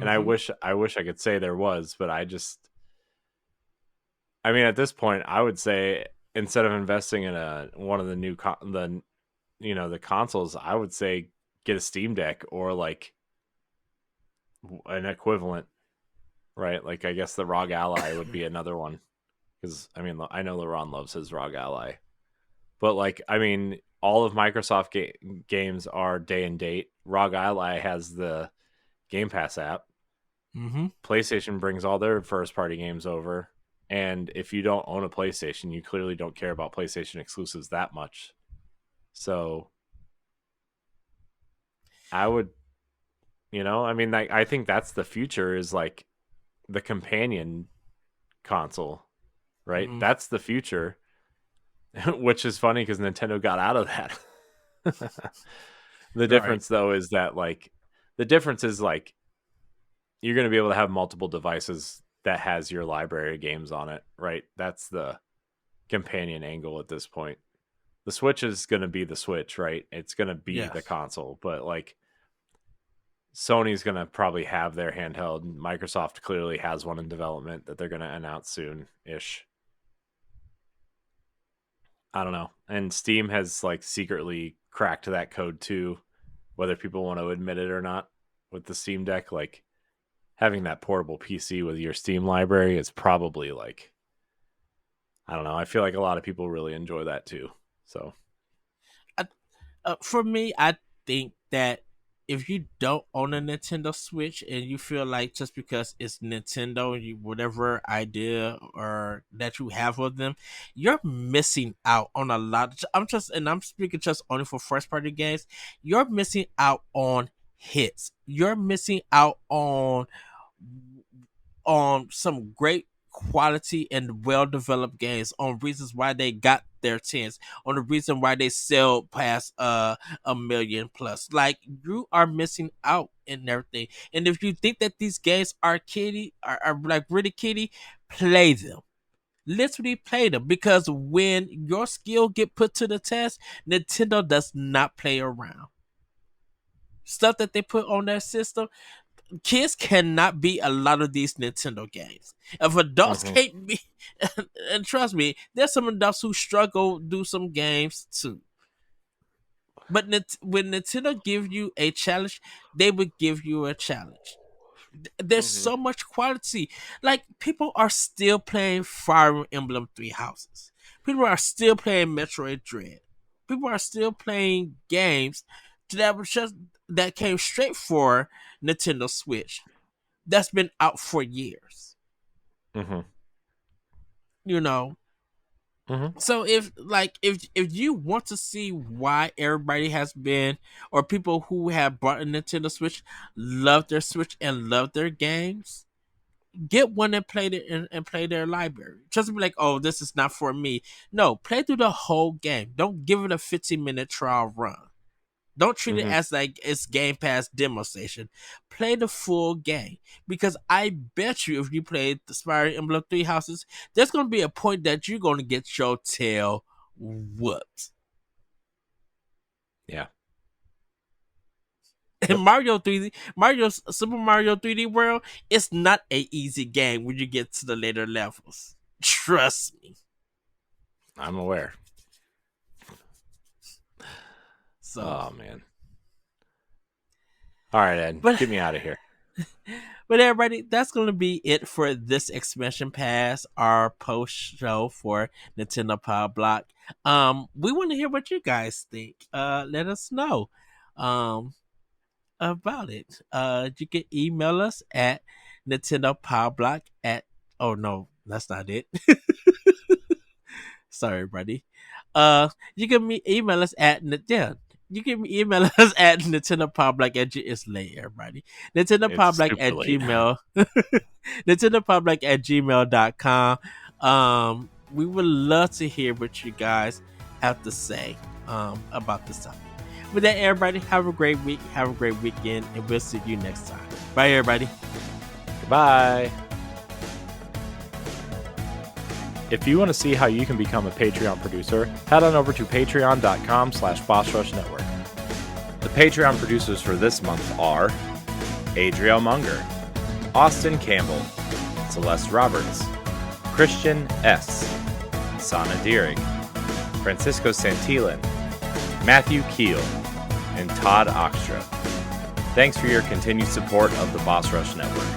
And mm-hmm. I wish I could say there was, but I mean at this point I would say instead of investing in a one of the new the consoles, I would say get a Steam Deck or like an equivalent, right? Like I guess the ROG Ally would be another one because I mean I know LeRon loves his ROG Ally, but like I mean all of Microsoft games are day and date. ROG Ally has the Game Pass app. Mm-hmm. PlayStation brings all their first party games over, and if you don't own a PlayStation, you clearly don't care about PlayStation exclusives that much. So I would, I mean, like, I think that's the future is like the companion console, right? Mm-hmm. That's the future, which is funny because Nintendo got out of that. The Right. difference, though, is that like the difference is like you're going to be able to have multiple devices that has your library of games on it, right? That's the companion angle at this point. The Switch is going to be the Switch, right? It's going to be the Yes. console, but like Sony's going to probably have their handheld. Microsoft clearly has one in development that they're going to announce soon ish. I don't know. And Steam has like secretly cracked that code too, whether people want to admit it or not with the Steam Deck. Like having that portable PC with your Steam library is probably like, I don't know. I feel like a lot of people really enjoy that too. So, For me, I think that if you don't own a Nintendo Switch and you feel like just because it's Nintendo, whatever idea or that you have with them, you're missing out on a lot. I'm speaking just only for first party games. You're missing out on hits. You're missing out on some great quality and well developed games, on reasons why they got their tens, on the reason why they sell past a million plus. Like, you are missing out in everything. And if you think that these games are are like really kiddie, play them. Literally play them, because when your skill get put to the test, Nintendo does not play around. Stuff that they put on their system, kids cannot beat a lot of these Nintendo games. If adults can't be, and trust me, there's some adults who struggle do some games too. But when Nintendo give you a challenge, they would give you a challenge. There's so much quality. Like, people are still playing Fire Emblem Three Houses. People are still playing Metroid Dread. People are still playing games that came straight for Nintendo Switch. That's been out for years. You know. So if you want to see why everybody has been, or people who have bought a Nintendo Switch love their Switch and love their games, get one and play it and play their library. Just be like, oh, this is not for me. No, play through the whole game. Don't give it a 15-minute trial run. Don't treat it as like it's Game Pass demo station. Play the full game, because I bet you if you play the Fire Emblem Three Houses, there's going to be a point that you're going to get your tail whooped. Yeah. And Super Mario 3D World, it's not a easy game when you get to the later levels. Trust me. I'm aware. So, oh man. All right, Ed, get me out of here. But everybody, that's going to be it for this expansion pass, our post show for Nintendo Pow Block. We want to hear what you guys think. Let us know about it. You can email us at Nintendo Pow Block at. Oh no, that's not it. Sorry, buddy. You can email us at You can email us at NintendoPowBlock at it's late, everybody. NintendoPowBlock at Gmail. NintendoPowBlock at gmail.com. We would love to hear what you guys have to say about this topic. With that, everybody, have a great week, have a great weekend, and we'll see you next time. Bye, everybody. Goodbye. If you want to see how you can become a Patreon producer, head on over to patreon.com/Boss Rush Network. The Patreon producers for this month are Adriel Munger, Austin Campbell, Celeste Roberts, Christian S., Sana Deering, Francisco Santillan, Matthew Keel, and Todd Oxtra. Thanks for your continued support of the Boss Rush Network.